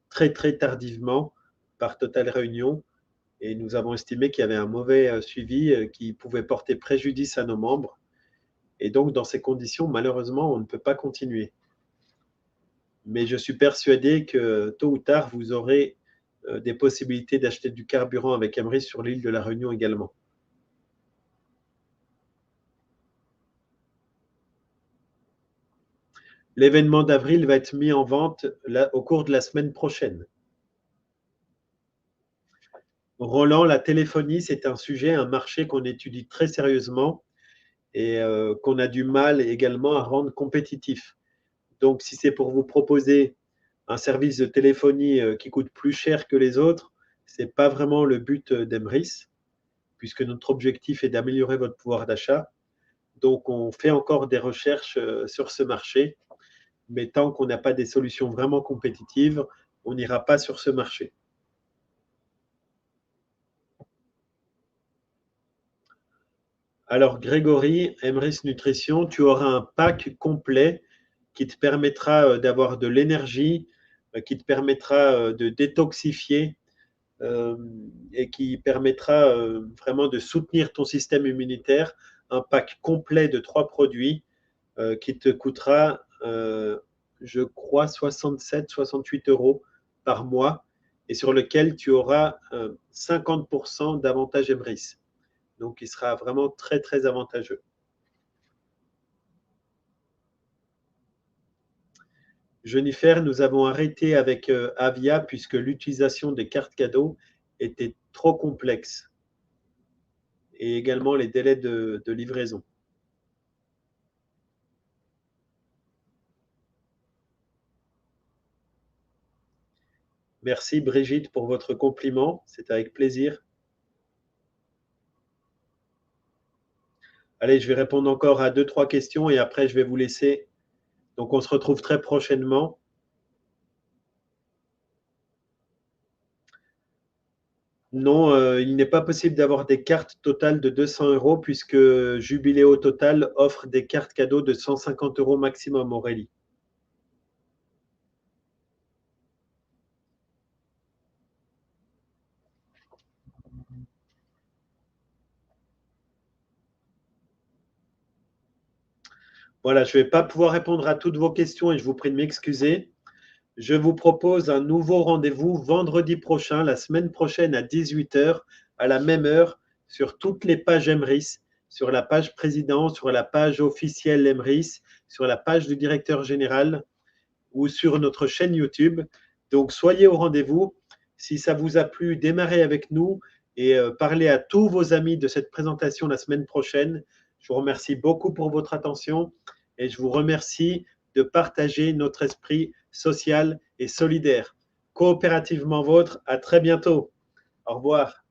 très tardivement par Total Réunion et nous avons estimé qu'il y avait un mauvais suivi qui pouvait porter préjudice à nos membres. Et donc, dans ces conditions, malheureusement, on ne peut pas continuer. Mais je suis persuadé que tôt ou tard, vous aurez des possibilités d'acheter du carburant avec Emrys sur l'île de la Réunion également. L'événement d'avril va être mis en vente au cours de la semaine prochaine. Roland, la téléphonie, c'est un sujet, un marché qu'on étudie très sérieusement et qu'on a du mal également à rendre compétitif. Donc, si c'est pour vous proposer un service de téléphonie qui coûte plus cher que les autres, ce n'est pas vraiment le but d'Emrys, puisque notre objectif est d'améliorer votre pouvoir d'achat. Donc, on fait encore des recherches sur ce marché, mais tant qu'on n'a pas des solutions vraiment compétitives, on n'ira pas sur ce marché. Alors, Grégory, Emrys Nutrition, tu auras un pack complet qui te permettra d'avoir de l'énergie, qui te permettra de détoxifier et qui permettra vraiment de soutenir ton système immunitaire. Un pack complet de 3 produits qui te coûtera, je crois, 67-68 € par mois et sur lequel tu auras 50% d'avantage Emrys. Donc, il sera vraiment très, très avantageux. Jennifer, nous avons arrêté avec Avia puisque l'utilisation des cartes cadeaux était trop complexe et également les délais de livraison. Merci Brigitte pour votre compliment, c'est avec plaisir. Allez, je vais répondre encore à 2-3 questions et après je vais vous laisser. Donc, on se retrouve très prochainement. Non, il n'est pas possible d'avoir des cartes totales de 200 € puisque Jubiléo Total offre des cartes cadeaux de 150 € maximum, Aurélie. Voilà, je ne vais pas pouvoir répondre à toutes vos questions et je vous prie de m'excuser. Je vous propose un nouveau rendez-vous vendredi prochain, la semaine prochaine à 18 h, à la même heure, sur toutes les pages Emrys, sur la page président, sur la page officielle Emrys, sur la page du directeur général ou sur notre chaîne YouTube. Donc, soyez au rendez-vous. Si ça vous a plu, démarrez avec nous et parlez à tous vos amis de cette présentation la semaine prochaine. Je vous remercie beaucoup pour votre attention et je vous remercie de partager notre esprit social et solidaire. Coopérativement vôtre, à très bientôt. Au revoir.